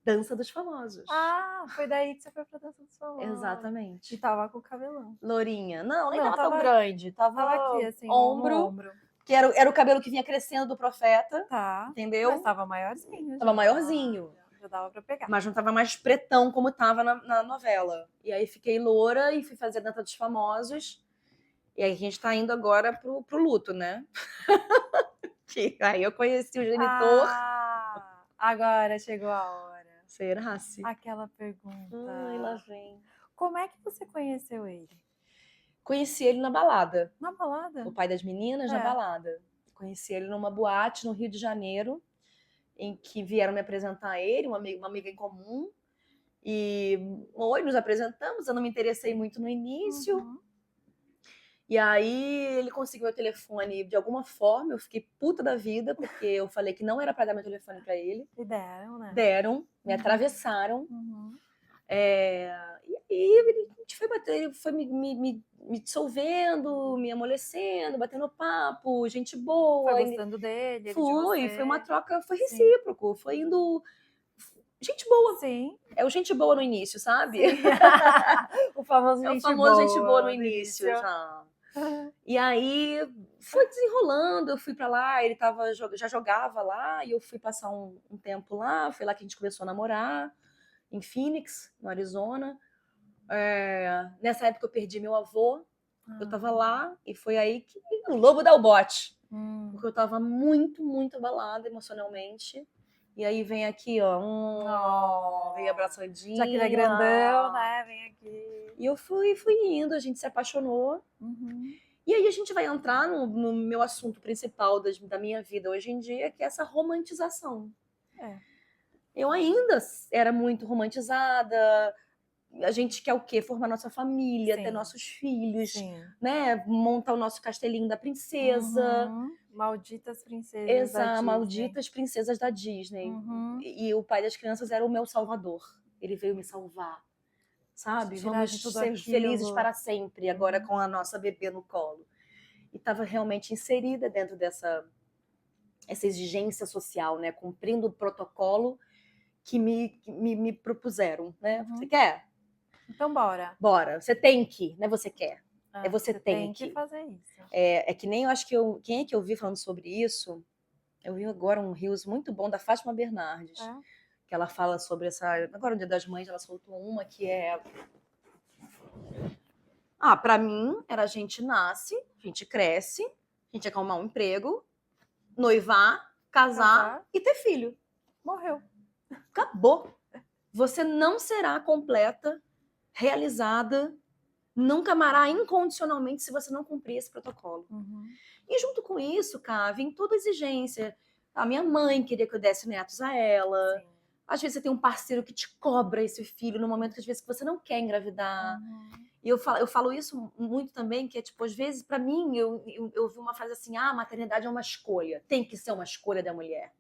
Dança dos Famosos. Ah, foi daí que você foi pra Dança dos Famosos. Exatamente. E tava com o cabelão. Lourinha. Não, nem Não, tava tão tava- grande. Tava Tava aqui, assim, ombro, no ombro. que era o cabelo que vinha crescendo do Profeta, Tá. entendeu? Mas tava maiorzinho. Tava já. maiorzinho. Já dava pra pegar. Mas não tava mais pretão como tava na novela. E aí fiquei loura e fui fazer Dança dos Famosos. E aí a gente tá indo agora pro luto, né? Que aí eu conheci o genitor. Ah, agora chegou a hora. Será-se? Aquela pergunta. Ai, lá vem. Como é que você conheceu ele? Conheci ele na balada. Na balada? O pai das meninas na balada. Conheci ele numa boate no Rio de Janeiro, em que vieram me apresentar a ele, uma amiga em comum. E nos apresentamos. Eu não me interessei muito no início. E aí ele conseguiu meu telefone de alguma forma. Eu fiquei puta da vida, porque eu falei que não era pra dar meu telefone pra ele. E deram, né? Deram, me atravessaram. E aí a gente foi bater, ele foi me dissolvendo, me amolecendo, batendo papo, gente boa. Foi gostando dele, ele de Foi você. uma troca, foi recíproco, foi indo. Gente boa. Sim. É o gente boa no início, sabe? O famoso É o gente famoso boa. gente boa no início já. E aí foi desenrolando, eu fui pra lá, ele já jogava lá, e eu fui passar um tempo lá, foi lá que a gente começou a namorar, em Phoenix, no Arizona. Nessa época eu perdi meu avô, eu tava lá, e foi aí que o lobo dá o bote. Porque eu tava muito, muito abalada emocionalmente. E aí vem aqui, ó, vem abraçadinho. Já que ele é grandão, né? Vem aqui. E eu fui indo, a gente se apaixonou. E aí a gente vai entrar no meu assunto principal da minha vida hoje em dia, que é essa romantização. Eu ainda era muito romantizada. A gente quer o quê? Formar nossa família, ter nossos filhos, né? Montar o nosso castelinho da princesa. Malditas princesas da Exato, Disney. malditas princesas da Disney. E o pai das crianças era o meu salvador. Ele veio me salvar, sabe? Vamos ser felizes para sempre, agora com a nossa bebê no colo. E estava realmente inserida dentro dessa exigência social, né? Cumprindo o protocolo que me propuseram, né? Você quer? Então bora. Bora. Você tem que, não é você quer. É você tem que fazer isso. É que nem eu acho que quem é que eu vi falando sobre isso? Eu vi agora um reels muito bom da Fátima Bernardes. que ela fala sobre essa... Agora, no Dia das Mães, ela soltou uma que é... pra mim, era a gente nasce, a gente cresce, a gente arrumar um emprego, noivar, casar e ter filho. Morreu. Acabou. Você não será completa, realizada, nunca amará incondicionalmente se você não cumprir esse protocolo. E junto com isso, cara, vem toda a exigência. A minha mãe queria que eu desse netos a ela. Sim. Às vezes você tem um parceiro que te cobra esse filho no momento que às vezes você não quer engravidar. E eu falo isso muito também, que é tipo, às vezes, pra mim, eu ouvi uma frase assim, a maternidade é uma escolha, tem que ser uma escolha da mulher.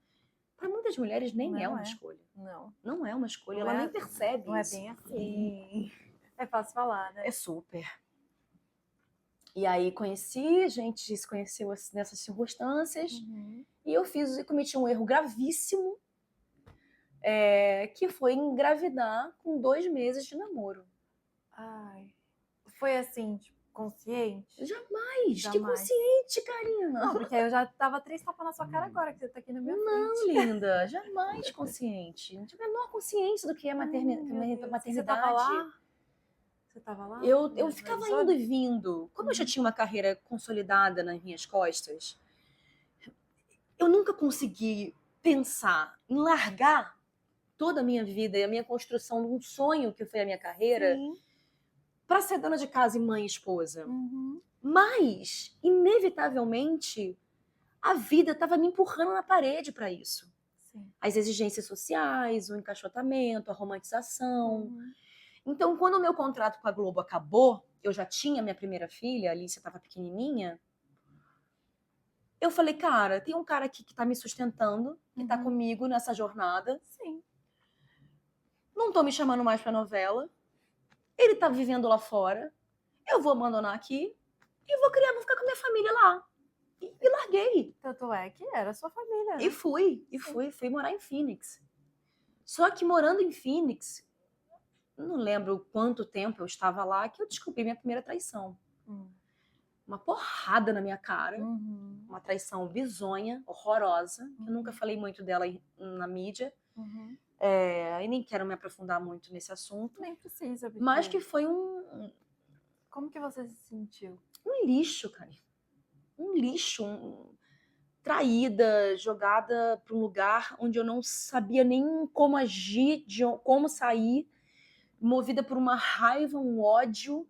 Para muitas mulheres nem Não é uma é. escolha. Não. Não é uma escolha, Não ela é- nem percebe Não é isso. bem assim. É fácil falar, né? É super. E aí a gente se conheceu nessas circunstâncias, e eu cometi um erro gravíssimo, que foi engravidar com 2 meses de namoro. Ai. Foi assim, tipo, consciente? Jamais! Que Jamais. consciente, Karina! Não, porque eu já tava 3 tapas na sua cara agora, que você tá aqui na minha Não, frente. linda, jamais consciente. Não tinha a menor consciência do que é maternidade. Você tava lá? Você tava lá? Eu ficava indo e vindo. Como eu já tinha uma carreira consolidada nas minhas costas, eu nunca consegui pensar em largar toda a minha vida e a minha construção de um sonho que foi a minha carreira para ser dona de casa e mãe e esposa. Mas, inevitavelmente, a vida estava me empurrando na parede para isso. Sim. As exigências sociais, o encaixotamento, a romantização. Então, quando o meu contrato com a Globo acabou, eu já tinha minha primeira filha, a Alicia estava pequenininha, eu falei, cara, tem um cara aqui que tá me sustentando, que tá comigo nessa jornada. Sim. Não tô me chamando mais pra novela. Ele tá vivendo lá fora. Eu vou abandonar aqui e vou ficar com a minha família lá. E larguei. Tanto é que era sua família, né? E fui morar em Phoenix. Só que morando em Phoenix, não lembro quanto tempo eu estava lá, que eu descobri minha primeira traição. Uma porrada na minha cara. Uma traição bizonha, horrorosa. Eu nunca falei muito dela na mídia. E nem quero me aprofundar muito nesse assunto. Nem precisa. Porque... Mas que foi Como que você se sentiu? um lixo, cara. Um lixo. Traída, jogada para um lugar onde eu não sabia nem como agir, como sair. Movida por uma raiva, um ódio.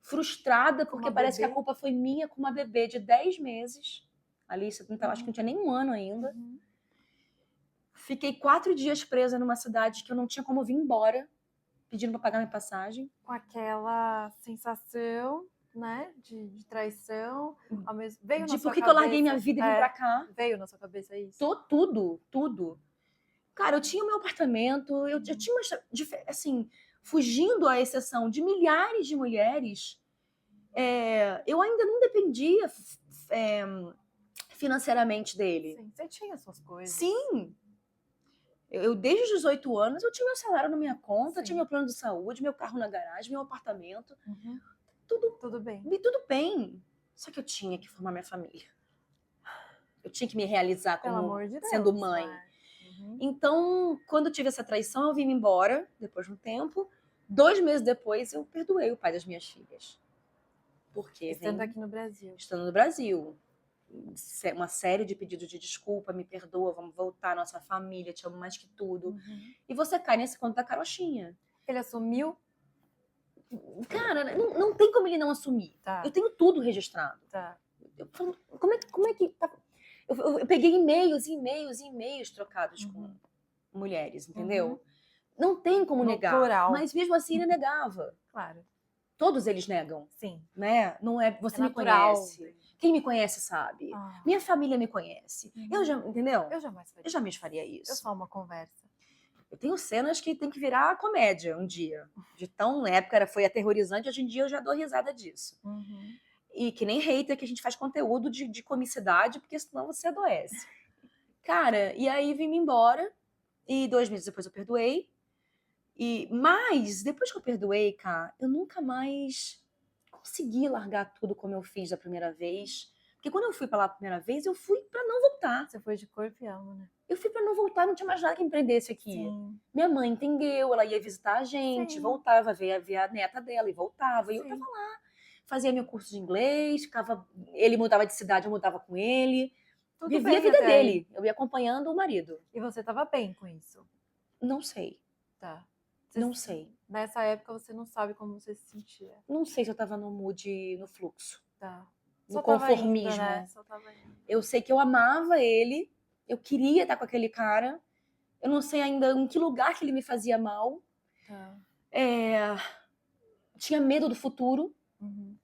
Frustrada, porque parece que a culpa foi minha, com uma bebê de 10 meses. Alice, acho que não tinha nem 1 ano ainda. Fiquei 4 dias presa numa cidade que eu não tinha como vir embora, pedindo para pagar minha passagem. Com aquela sensação, né, de traição. Veio na sua por que eu larguei minha vida e vim pra cá? Veio na sua cabeça isso? Tudo. Cara, eu tinha o meu apartamento, eu tinha assim, fugindo à exceção de milhares de mulheres, eu ainda não dependia financeiramente dele. Sim, você tinha suas coisas. Sim. Eu, desde os 18 anos, eu tinha meu salário na minha conta, tinha meu plano de saúde, meu carro na garagem, meu apartamento. Tudo bem. E tudo bem. Só que eu tinha que formar minha família. Eu tinha que me realizar como sendo mãe. Então, quando eu tive essa traição, eu vim embora, depois de um tempo. 2 meses depois, eu perdoei o pai das minhas filhas. Porque Estando aqui no Brasil. Estando no Brasil. Uma série de pedidos de desculpa, me perdoa, vamos voltar, nossa família, te amo mais que tudo. E você cai nesse conto da carochinha. Ele assumiu? Cara, não tem como ele não assumir. Tá. Eu tenho tudo registrado. Tá. Eu falo, como é que... Eu peguei e-mails trocados com mulheres, entendeu? Não tem como negar. Plural. Mas mesmo assim ele negava. Claro. Todos eles negam. Sim. Né? Não é, você me natural. Conhece. Quem me conhece sabe. Minha família me conhece. Entendeu? Eu jamais faria isso. Eu só uma conversa. Eu tenho cenas que tem que virar comédia um dia. De tão, na época foi aterrorizante, hoje em dia eu já dou risada disso. E que nem hater que a gente faz conteúdo de comicidade, porque senão você adoece. Cara, e aí vim-me embora, e 2 meses depois eu perdoei. Mas, depois que eu perdoei, cara, eu nunca mais consegui largar tudo como eu fiz da primeira vez. Porque quando eu fui pra lá a primeira vez, eu fui pra não voltar. Você foi de corpo e alma, né? Eu fui pra não voltar, não tinha mais nada que me prendesse aqui. Sim, Minha mãe entendeu, ela ia visitar a gente, sim, voltava, ver a neta dela e voltava. E eu tava sim. lá, fazia meu curso de inglês, ele mudava de cidade, eu mudava com ele. Tudo Vivia a bem vida até aí. dele, eu ia acompanhando o marido. E você estava bem com isso? Não sei, Tá. não sei. Nessa época você não sabe como você se sentia. Não sei se eu tava no mood, no fluxo, Tá. no Só tava indo, né? conformismo. Só tava indo. Eu sei que eu amava ele, eu queria estar com aquele cara. Eu não sei ainda em que lugar que ele me fazia mal. Tá. É, tinha medo do futuro. Uhum,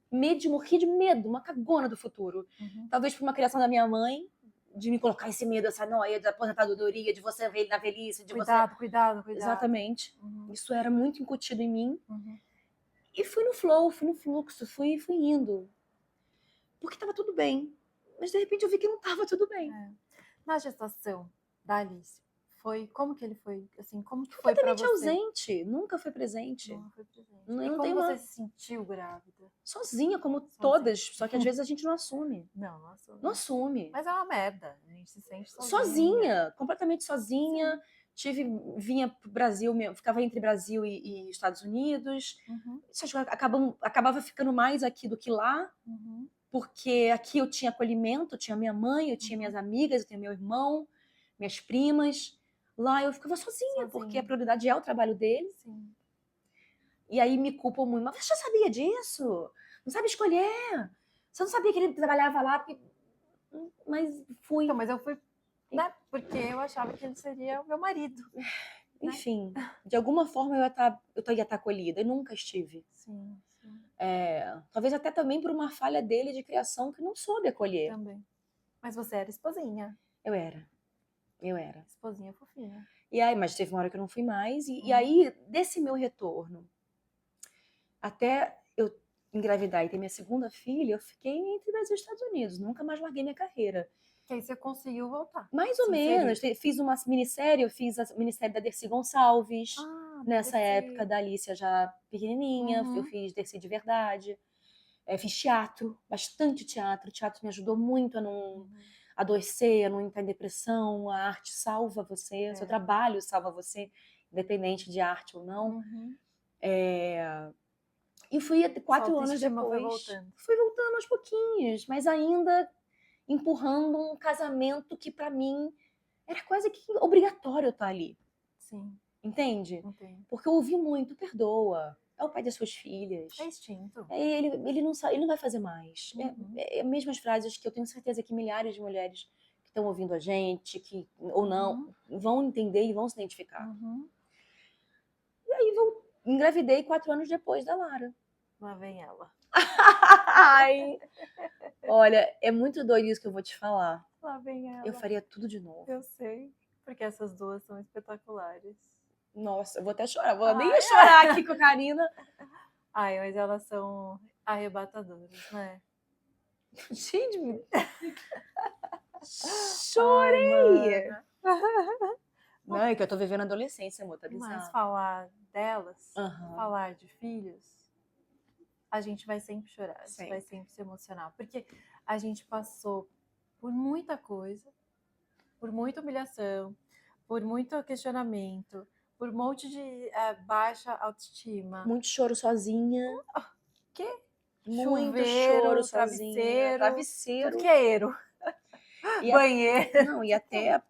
Morria de medo, uma cagona do futuro. uhum. Talvez por uma criação da minha mãe, de me colocar esse medo, essa noia da aposentadoria, de você ver ele na velhice, de você. Cuidado, cuidado, cuidado. Exatamente. Uhum, Isso era muito incutido em mim. uhum. E fui no flow, fui no fluxo, fui indo. Porque tava tudo bem. Mas de repente eu vi que não tava tudo bem. É. Na gestação da Alice, como que ele foi? Assim, como que foi pra Completamente você? ausente, nunca foi presente. Não foi presente. Eu E não como tenho você se sentiu grávida? sozinha, como todas, só que às vezes a gente não assume. Não, não assume. Não assume. Mas é uma merda. A gente se sente sozinha. Sozinha, completamente sozinha. Vinha pro Brasil, ficava entre Brasil e Estados Unidos. Uhum, Acabava ficando mais aqui do que lá, uhum. porque aqui eu tinha acolhimento, eu tinha minha mãe, eu tinha minhas amigas, eu tinha meu irmão, minhas primas. Lá eu ficava sozinha, porque a prioridade é o trabalho dele. Sim. E aí me culpam muito. Mas você já sabia disso? Não sabe escolher? Você não sabia que ele trabalhava lá? Mas fui. Então, mas eu fui, né? Porque eu achava que ele seria o meu marido. Enfim, de alguma forma eu ia estar acolhida. E nunca estive. Sim, sim. Talvez até também por uma falha dele de criação que não soube acolher. Também. Mas você era esposinha. Eu era. Esposinha fofinha. E aí, mas teve uma hora que eu não fui mais. E aí, desse meu retorno, até eu engravidar e ter minha segunda filha, eu fiquei entre Brasil e Estados Unidos. Nunca mais larguei minha carreira. Que aí você conseguiu voltar. Mais ou menos. Fiz uma minissérie, eu fiz a minissérie da Dercy Gonçalves. Nessa época da Alicia já pequenininha. Eu fiz Dercy de verdade. Fiz teatro, bastante teatro. O teatro me ajudou muito a não adoecer, a não entrar em depressão. A arte salva você, seu trabalho salva você, independente de arte ou não. E fui 4 anos depois. Fui voltando aos pouquinhos, mas ainda empurrando um casamento que para mim era quase que obrigatório eu estar ali. Sim. Entende? Entendo. Porque eu ouvi muito, perdoa. É o pai das suas filhas. É instinto. Ele não vai fazer mais. É as mesmas frases que eu tenho certeza que milhares de mulheres que estão ouvindo a gente, que ou não, vão entender e vão se identificar. E aí engravidei 4 anos depois da Lara. Lá vem ela. Ai. Olha, é muito doido isso que eu vou te falar. Lá vem ela. Eu faria tudo de novo. Eu sei. Porque essas duas são espetaculares. Nossa, eu vou até chorar. Vou nem chorar aqui com a Karina. Ai, mas elas são arrebatadoras, né? Gente, chorei! Não, é que eu tô vivendo a adolescência, amor, tá bizarro. Mas falar delas, falar de filhos, a gente vai sempre chorar, a gente vai sempre se emocionar. Porque a gente passou por muita coisa, por muita humilhação, por muito questionamento, por um monte de baixa autoestima. Muito choro sozinha. Que? Muito Chuveiro, choro sozinha. Travesseiro. Tudo que é eiro. Banheiro. Não, e até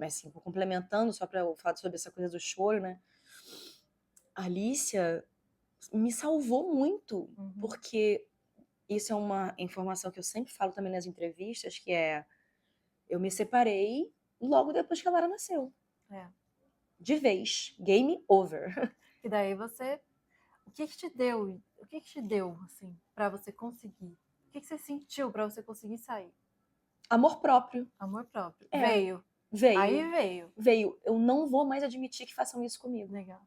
assim, complementando, só para eu falar sobre essa coisa do choro, né? A Alicia me salvou muito, porque isso é uma informação que eu sempre falo também nas entrevistas, que eu me separei logo depois que a Lara nasceu. De vez. Game over. E daí você... O que te deu? O que te deu, assim, pra você conseguir? O que você sentiu pra você conseguir sair? Amor próprio. Amor próprio. Veio. Aí veio. Veio. Eu não vou mais admitir que façam isso comigo. Legal.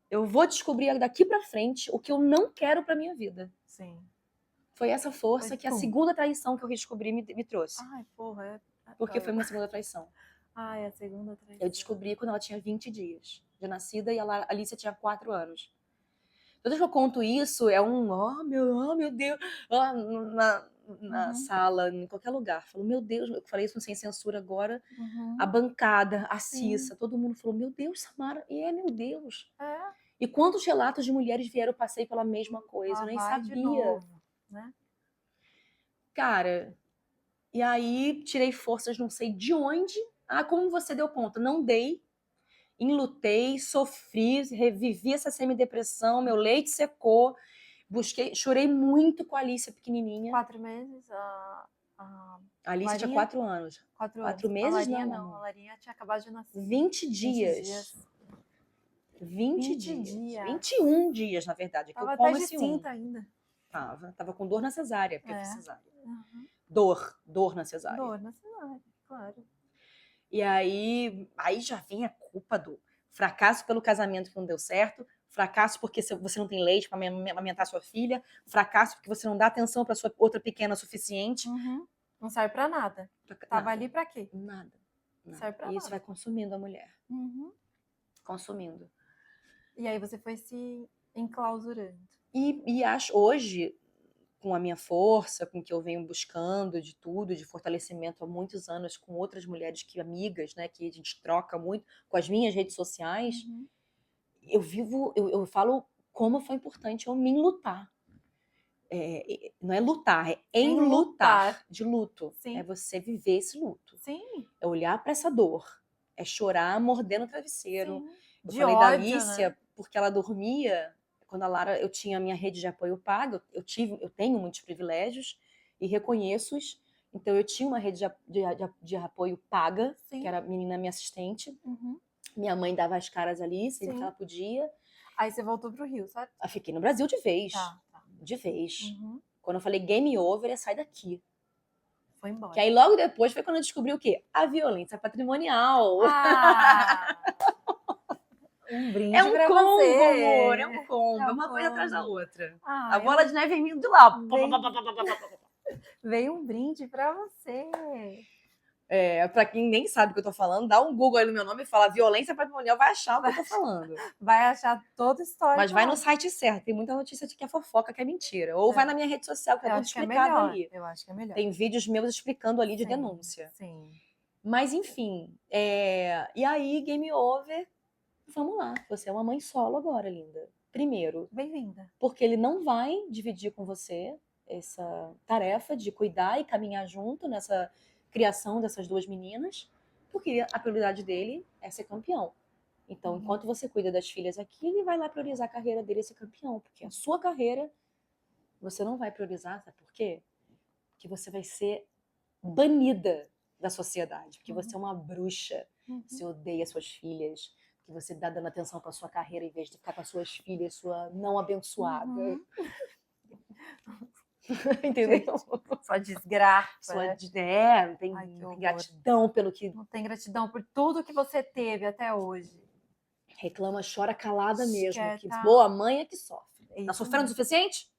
Eu vou descobrir daqui pra frente o que eu não quero pra minha vida. Sim. Foi essa força que a segunda traição que eu redescobri me trouxe. Ai, porra. Porque foi uma segunda traição. Ai, a segunda traição. Eu descobri quando ela tinha 20 dias de nascida e a Alicia tinha 4 anos. Toda vez que eu conto isso, é oh meu Deus. na sala, em qualquer lugar. Falou, meu Deus, eu falei isso no Sem Censura agora, Uhum. a bancada, a Sim. Cissa, todo mundo falou, meu Deus, Samara, meu Deus. É. E quantos relatos de mulheres vieram, eu passei pela mesma coisa, Lá eu nem vai de sabia. novo, né? Cara, e aí tirei forças não sei de onde. Ah, como você deu conta? Não dei. Enlutei, sofri, revivi essa semidepressão, meu leite secou. Busquei, chorei muito com a Alicia pequenininha. 4 meses, A Alicia tinha Larinha? 4 anos. 4 4 anos. A meses Larinha não, não, a amor. Larinha tinha acabado de nascer. 20 dias. 20 dias. 20 20 dias. dias. 21 dias, na verdade. É que Tava eu como até de esse cinta ainda. Tava com dor na cesárea, porque eu fiz É. cesárea. Uhum. Dor na cesárea. Dor na cesárea, claro. E aí já vem a culpa do fracasso pelo casamento que não deu certo, fracasso porque você não tem leite para amamentar sua filha, fracasso porque você não dá atenção para sua outra pequena o suficiente. Uhum. Não serve pra nada. Tava Nada. ali pra quê? Nada. Serve pra E isso nada. vai consumindo a mulher. Uhum. Consumindo. E aí você foi se enclausurando. E acho, hoje, com a minha força, com o que eu venho buscando de tudo, de fortalecimento há muitos anos com outras mulheres amigas, né, que a gente troca muito, com as minhas redes sociais, Uhum. eu falo como foi importante eu me enlutar. Não é lutar, é enlutar, de luto. Sim. É você viver esse luto. Sim. É olhar para essa dor. É chorar mordendo o travesseiro. Sim. Eu De falei da ódio, Alicia, né? porque ela dormia. Quando a Lara, eu tinha a minha rede de apoio paga, eu tenho muitos privilégios e reconheço-os. Então eu tinha uma rede de apoio paga, Sim. que era a menina minha assistente. Uhum. Minha mãe dava as caras ali, sempre Sim. que ela podia. Aí você voltou pro Rio, certo? Eu fiquei no Brasil de vez. Tá. De vez. Uhum. Quando eu falei game over, é sai daqui. Foi embora. Que aí logo depois foi quando eu descobri o quê? A violência patrimonial. Ah! Um brinde É um pra combo, você. amor. É um combo. É É um uma coisa atrás da combo. outra. Ah, A bola de neve vem vindo de lá. Veio um brinde pra você. Pra quem nem sabe o que eu tô falando, dá um Google aí no meu nome e fala violência patrimonial, vai achar o que eu tô falando. Vai achar toda a história. Mas vai no site certo. Tem muita notícia de que é fofoca, que é mentira. Ou vai na minha rede social, que tá tudo explicado ali. Eu acho que é melhor. Tem vídeos meus explicando ali de denúncia. Sim. Mas, enfim. E aí, game over. Vamos lá. Você é uma mãe solo agora, linda. Primeiro. Bem-vinda. Porque ele não vai dividir com você essa tarefa de cuidar e caminhar junto nessa criação dessas duas meninas, porque a prioridade dele é ser campeão. Então, enquanto você cuida das filhas aqui, ele vai lá priorizar a carreira dele e ser campeão, porque a sua carreira você não vai priorizar, sabe por quê? Porque você vai ser banida da sociedade, porque você é uma bruxa, você odeia suas filhas, que você dá dando atenção para sua carreira em vez de ficar com as suas filhas, sua não abençoada. Entendeu? Sua desgraça. Não tem gratidão pelo que... Não tem gratidão por tudo que você teve até hoje. Reclama, chora calada mesmo. Que tá... boa mãe é que sofre. Tá sofrendo o suficiente?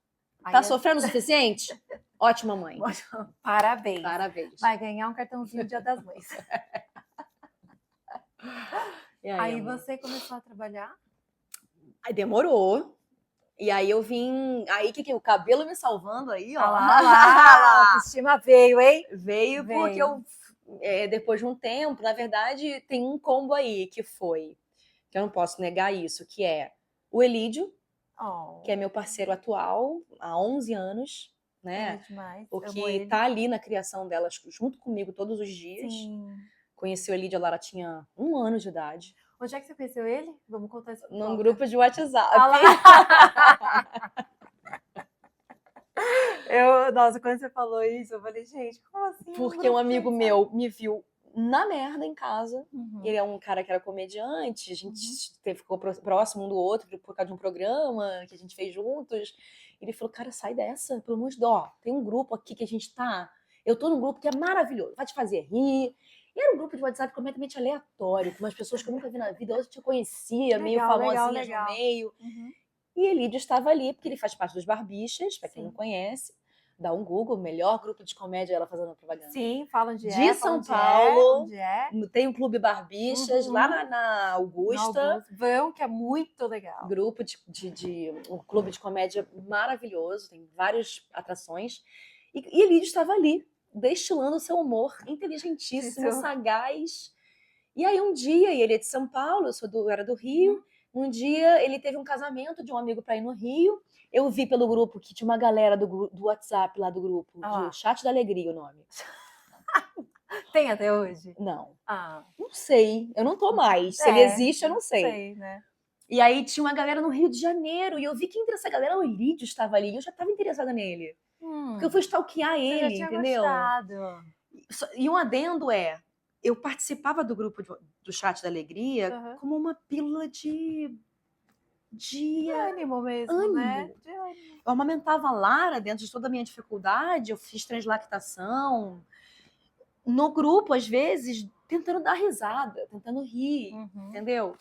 Tá sofrendo o suficiente? Ótima mãe. Parabéns. Parabéns. Vai ganhar um cartãozinho Dia das Mães. Aí você começou a trabalhar? Aí demorou. E aí eu vim... Aí que o cabelo me salvando aí, ó. A autoestima veio, hein? Veio porque eu... depois de um tempo, na verdade, tem um combo aí que foi... Que eu não posso negar isso, que é o Elídio, que é meu parceiro atual há 11 anos, né? Demais. O que tá ali na criação delas junto comigo todos os dias. Sim. Conheci o Elídio, ela tinha 1 ano de idade. Onde é que você conheceu ele? Vamos contar isso. Num grupo de WhatsApp. Nossa, quando você falou isso, eu falei, gente, como assim? Porque um amigo meu me viu na merda em casa. Ele é um cara que era comediante, a gente ficou próximo um do outro por causa de um programa que a gente fez juntos. Ele falou, cara, sai dessa, pelo amor de Deus, tem um grupo aqui que a gente tá. Eu tô num grupo que é maravilhoso, vai te fazer rir. E era um grupo de WhatsApp completamente aleatório, com umas pessoas que eu nunca vi na vida, hoje eu te conhecia, meio famosinhas no meio. E Elídio estava ali, porque ele faz parte dos Barbichas, pra quem não conhece. Dá um Google, melhor grupo de comédia, ela fazendo propaganda. Sim, fala onde de São Paulo. Onde é. Tem um Clube Barbichas, lá na Augusta. Vão, que é muito legal. Grupo um clube de comédia maravilhoso, tem várias atrações. E Elídio estava ali, destilando o seu humor, inteligentíssimo, Isso. sagaz. E aí um dia, e ele é de São Paulo, eu era do Rio, um dia ele teve um casamento de um amigo para ir no Rio. Eu vi pelo grupo que tinha uma galera do WhatsApp lá do grupo, Ah lá. de Chat da Alegria o nome. Tem até hoje? Não, Ah, não sei, eu não tô mais. Se ele existe, eu não sei. sei, né? E aí tinha uma galera no Rio de Janeiro, e eu vi que entre essa galera o Elídio estava ali, e eu já estava interessada nele. Porque eu fui stalkear Você já ele, tinha entendeu? gostado. E um adendo eu participava do grupo do Chat da Alegria Aham. como uma pílula de Ânimo mesmo, né? ânimo. De ânimo. Eu amamentava a Lara dentro de toda a minha dificuldade, eu fiz translactação. No grupo, às vezes, tentando dar risada, tentando rir, entendeu?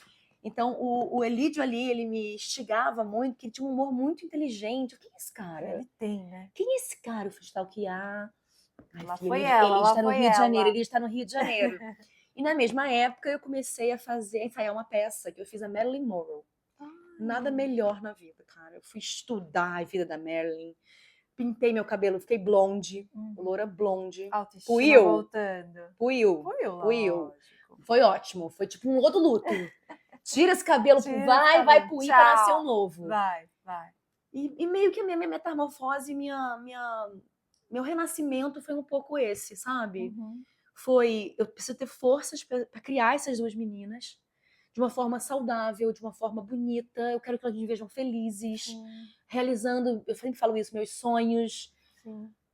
Então, o Elídio ali, ele me instigava muito, porque ele tinha um humor muito inteligente. Quem é esse cara? Ele tem, né? Quem é esse cara? Eu fui stalkear. Ai, Lá filha, foi ele ela, lá está no foi Rio de Janeiro, ela. ele está no Rio de Janeiro. E na mesma época eu comecei a ensaiar uma peça que eu fiz a Marilyn Monroe. Nada melhor na vida, cara. Eu fui estudar a vida da Marilyn, pintei meu cabelo, fiquei blonde, loura blonde. Autoestima Puiu, voltando. puiu, Puiu, puiu. lógico. Foi ótimo, foi tipo um outro luto. Tira esse cabelo, Tira vai essa vida. puir para nascer um Tchau. novo. Vai. E meio que a minha metamorfose, meu renascimento foi um pouco esse, sabe? Eu preciso ter forças para criar essas duas meninas de uma forma saudável, de uma forma bonita. Eu quero que elas me vejam felizes, realizando, eu sempre falo isso, meus sonhos,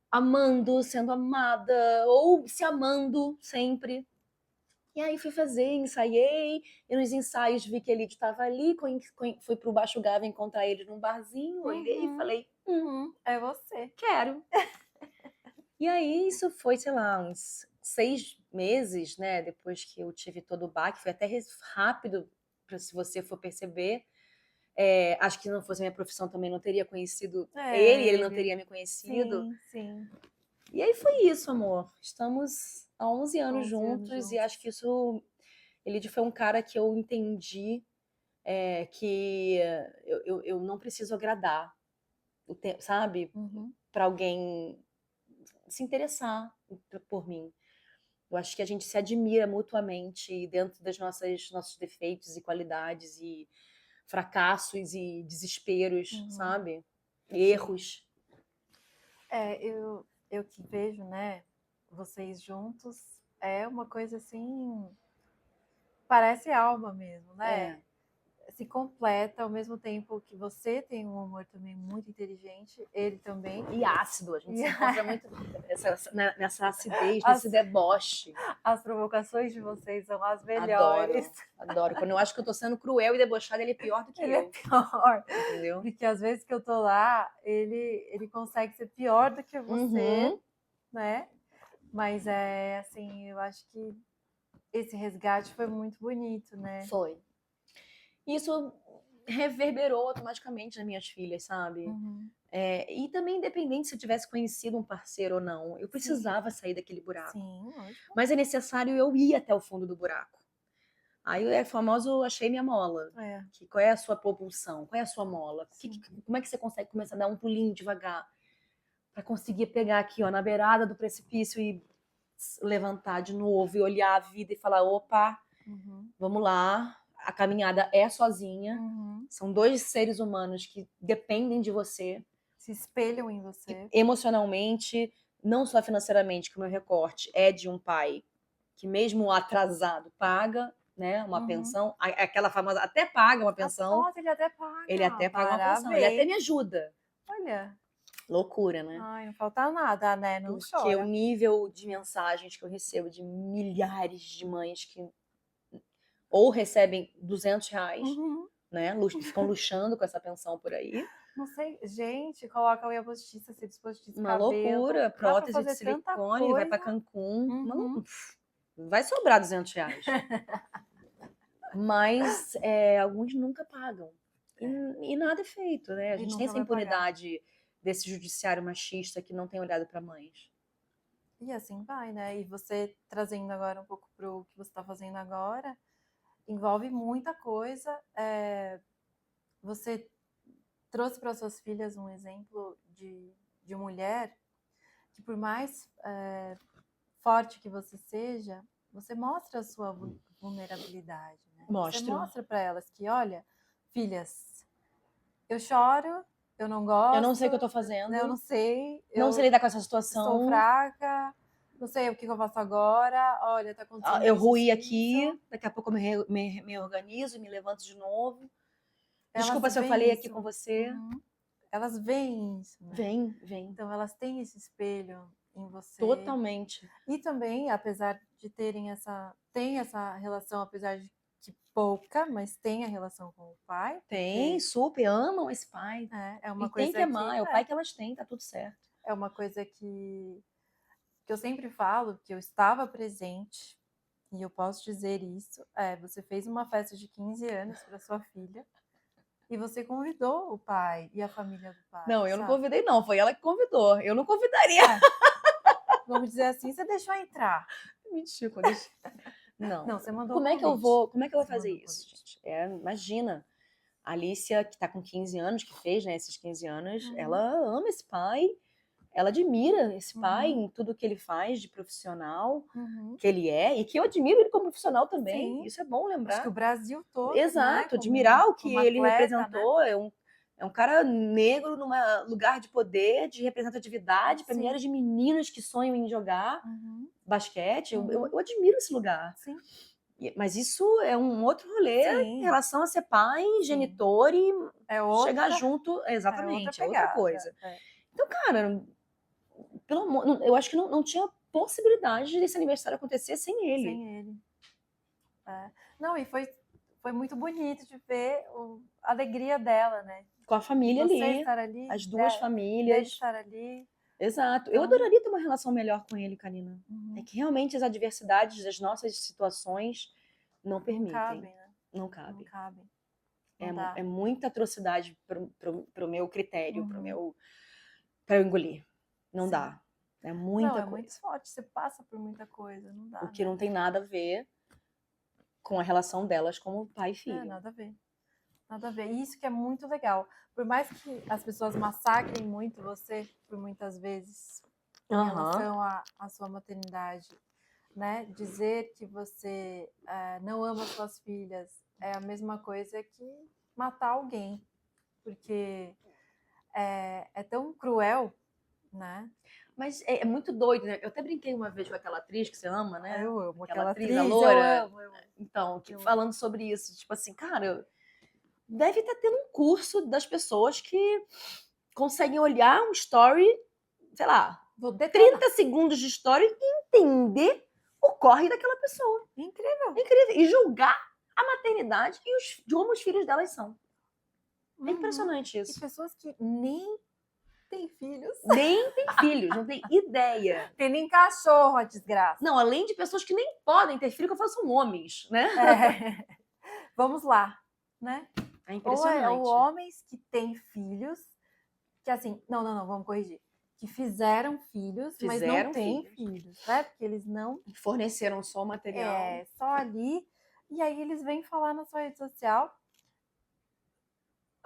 amando, sendo amada, ou se amando sempre. E aí fui fazer, ensaiei, e nos ensaios vi que ele estava ali, fui pro Baixo Gávea encontrar ele num barzinho, olhei e falei, é você. quero. E aí isso foi, sei lá, uns 6 meses, né, depois que eu tive todo o baque, foi até rápido, se você for perceber. Acho que se não fosse a minha profissão também não teria conhecido ele não teria me conhecido. Sim. E aí foi isso, amor. Estamos há 11 anos 11 anos juntos e acho que isso... Ele foi um cara que eu entendi que eu não preciso agradar, sabe? Para alguém se interessar por mim. Eu acho que a gente se admira mutuamente dentro das nossos defeitos e qualidades e fracassos e desesperos, sabe? Erros. Eu que vejo, né, vocês juntos, é uma coisa assim, parece alma mesmo, né? Se completa ao mesmo tempo que você tem um humor também muito inteligente, ele também. E ácido, a gente se encontra muito nessa acidez, nesse deboche. As provocações de vocês são as melhores. Adoro. Quando eu acho que eu tô sendo cruel e debochada, ele é pior do que ele eu. É pior. Entendeu? Porque às vezes que eu tô lá, ele consegue ser pior do que você, né? Mas assim, eu acho que esse resgate foi muito bonito, né? Foi. Isso reverberou automaticamente nas minhas filhas, sabe? E também, independente se eu tivesse conhecido um parceiro ou não, eu precisava sair daquele buraco. Sim, lógico. Mas é necessário eu ir até o fundo do buraco. Aí é famoso, achei minha mola. Qual é a sua propulsão? Qual é a sua mola? Como é que você consegue começar a dar um pulinho devagar para conseguir pegar aqui, ó, na beirada do precipício e levantar de novo e olhar a vida e falar, opa, vamos lá, a caminhada é sozinha, são dois seres humanos que dependem de você. Se espelham em você. Emocionalmente, não só financeiramente, que o meu recorte é de um pai que mesmo atrasado paga, né, uma pensão, aquela famosa, até paga uma pensão. Nossa, ele até paga. Ele até paga uma pensão, ele até me ajuda. Olha. Loucura, né? Ai, não falta nada, né? Não chora. Porque o nível de mensagens que eu recebo de milhares de mães que ou recebem R$200, né? Ficam luxando com essa pensão por aí. Não sei, gente, coloca unha postiça, cílios postiços, uma cabelo. Loucura, prótese de silicone, vai para Cancún. Vai sobrar R$200. Mas alguns nunca pagam. E nada é feito, né? A gente tem essa impunidade desse judiciário machista que não tem olhado para mães. E assim vai, né? E você trazendo agora um pouco para o que você está fazendo agora, envolve muita coisa. Você trouxe para suas filhas um exemplo de mulher que por mais forte que você seja, você mostra a sua vulnerabilidade, né? Você Mostro. mostra para elas que, olha, filhas, eu choro, eu não Eu gosto, não sei o que eu tô fazendo. eu não sei, Não sei lidar com essa estou situação. fraca, não sei o que eu faço agora, olha, tá acontecendo Eu isso, ruí isso, aqui, isso. daqui a pouco eu me organizo e me levanto de novo. Elas Desculpa se eu veem falei aqui isso. com você. Uhum. Elas veem isso, né? Vem. Então elas têm esse espelho em você. Totalmente. E também, apesar de tem essa relação, apesar de que pouca, mas tem a relação com o pai. Tem, super, amam esse pai. É uma E tem coisa que amar, é o pai que elas têm, tá tudo certo. é uma coisa que eu sempre falo, que eu estava presente, e eu posso dizer isso. Você fez uma festa de 15 anos para sua filha, e você convidou o pai e a família do pai. Não, eu não sabe? convidei, não. Foi ela que convidou. Eu não convidaria. Vamos dizer assim, você deixou entrar. Mentira, quando eu... Não. Não, você mandou Como é que eu convite. vou Você fazer mandou isso, convite. gente? Imagina. A Alicia, que tá com 15 anos, que fez, né, esses 15 anos, Uhum. ela ama esse pai, ela admira esse pai Uhum. em tudo que ele faz de profissional, Uhum. que ele é, e que eu admiro ele como profissional também. Sim. Isso é bom lembrar. Acho que o Brasil todo, Exato, né? admirar o que como ele atleta, representou. né? É um cara negro num lugar de poder, de representatividade. Para mim, era de meninas que sonham em jogar basquete. Eu admiro esse lugar. Sim. Mas isso é um outro rolê em relação a ser pai, genitor e chegar junto. Exatamente, é outra coisa. Então, cara, pelo amor, eu acho que não tinha possibilidade desse aniversário acontecer sem ele. Sem ele. Não, e foi muito bonito de ver a alegria dela, né? Com a família Você ali, estar ali, as duas dele famílias. estar ali. Exato. Eu adoraria ter uma relação melhor com ele, Karina. É que realmente as adversidades das nossas situações não permitem. Não cabem, né? Não cabem. Não cabem. É muita atrocidade pro meu critério, pra eu engolir. Não dá. É muita coisa. É muito forte. Você passa por muita coisa. Não dá. O que não tem nada a ver com a relação delas como pai e filho. Nada a ver. Nada a ver. E isso que é muito legal. Por mais que as pessoas massacrem muito você, por muitas vezes, em relação à sua maternidade, né? Dizer que você não ama suas filhas é a mesma coisa que matar alguém. Porque é tão cruel, né? Mas é muito doido, né? Eu até brinquei uma vez com aquela atriz que você ama, né? Eu amo aquela atriz, a loura. Eu amo. Então, falando sobre isso, tipo assim, cara, deve estar tendo um curso das pessoas que conseguem olhar um story, sei lá, 30 segundos de story e entender o corre daquela pessoa. Incrível. E julgar a maternidade e de como os filhos delas são. É impressionante isso. E pessoas que nem têm filhos. Nem têm filhos, não tem ideia. Tem nem cachorro, a desgraça. Não, além de pessoas que nem podem ter filho, que eu falo, são homens, né? Vamos lá, né? É impressionante. Ou homens que têm filhos, que assim, não, vamos corrigir. Que fizeram filhos, mas não têm filhos, né? Porque eles não forneceram só o material. Só ali. E aí eles vêm falar na sua rede social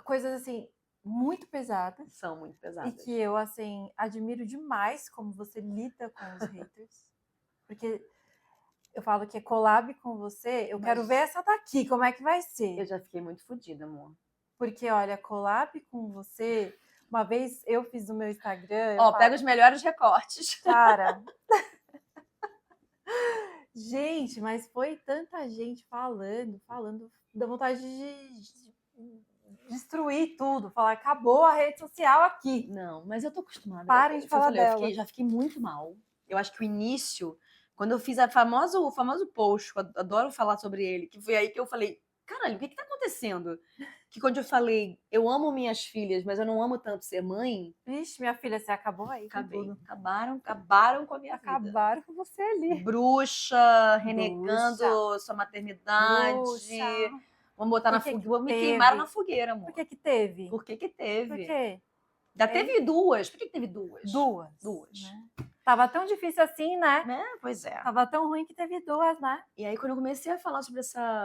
coisas assim muito pesadas. São muito pesadas. E que eu assim admiro demais como você lida com os haters. Porque eu falo que é collab com você, eu quero ver essa daqui, como é que vai ser. Eu já fiquei muito fodida, amor. Porque, olha, collab com você... Uma vez eu fiz no meu Instagram... Pega os melhores recortes. Cara... Gente, mas foi tanta gente falando, dá vontade de destruir tudo, falar, acabou a rede social aqui. Não, mas eu tô acostumada. Parem de falar dela. Eu já fiquei muito mal. Eu acho que o início, quando eu fiz o famoso post, eu adoro falar sobre ele, que foi aí que eu falei, caralho, o que tá acontecendo? Que quando eu falei, eu amo minhas filhas, mas eu não amo tanto ser mãe. Vixe, minha filha, você acabou aí. Acabaram com a minha vida. Acabaram com você ali. Bruxa, renegando sua maternidade. Bruxa. Vamos botar na fogueira. Me queimaram na fogueira, amor. Por que teve? Por que teve? Por quê? Teve duas. Por que teve duas? Duas. Né? Tava tão difícil assim, né? Pois é. Tava tão ruim que teve duas, né? E aí, quando eu comecei a falar sobre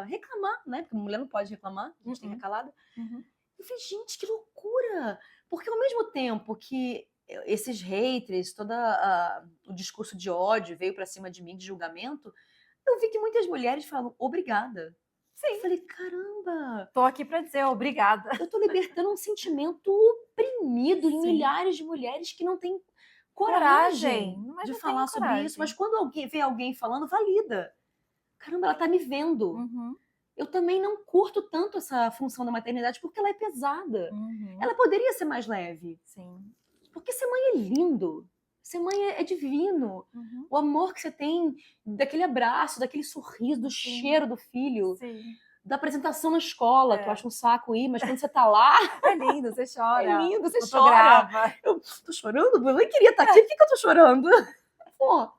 reclamar, né? Porque a mulher não pode reclamar, a gente tem que ficar calada. Eu falei, gente, que loucura! Porque ao mesmo tempo que esses haters, o discurso de ódio veio pra cima de mim, de julgamento, eu vi que muitas mulheres falam obrigada. Eu Sim. falei, caramba, Tô aqui pra dizer obrigada. eu tô libertando um sentimento oprimido em Sim. milhares de mulheres que não têm Coragem, coragem mas de não falar tem sobre isso. Mas coragem. quando alguém vê alguém falando, valida. Caramba, ela tá me vendo. Uhum, Eu também não curto tanto essa função da maternidade porque ela é pesada. uhum. Ela poderia ser mais leve. Sim. Porque ser mãe é lindo. Ser mãe é divino. Uhum. O amor que você tem daquele abraço, daquele sorriso, do Sim. cheiro do filho, Sim. da apresentação na escola, É. que eu acho um saco ir, mas quando você tá lá, É lindo, você é chora. lindo, você chora. Fotograva. Eu tô chorando? Eu nem queria estar aqui, por que eu tô chorando? Pô.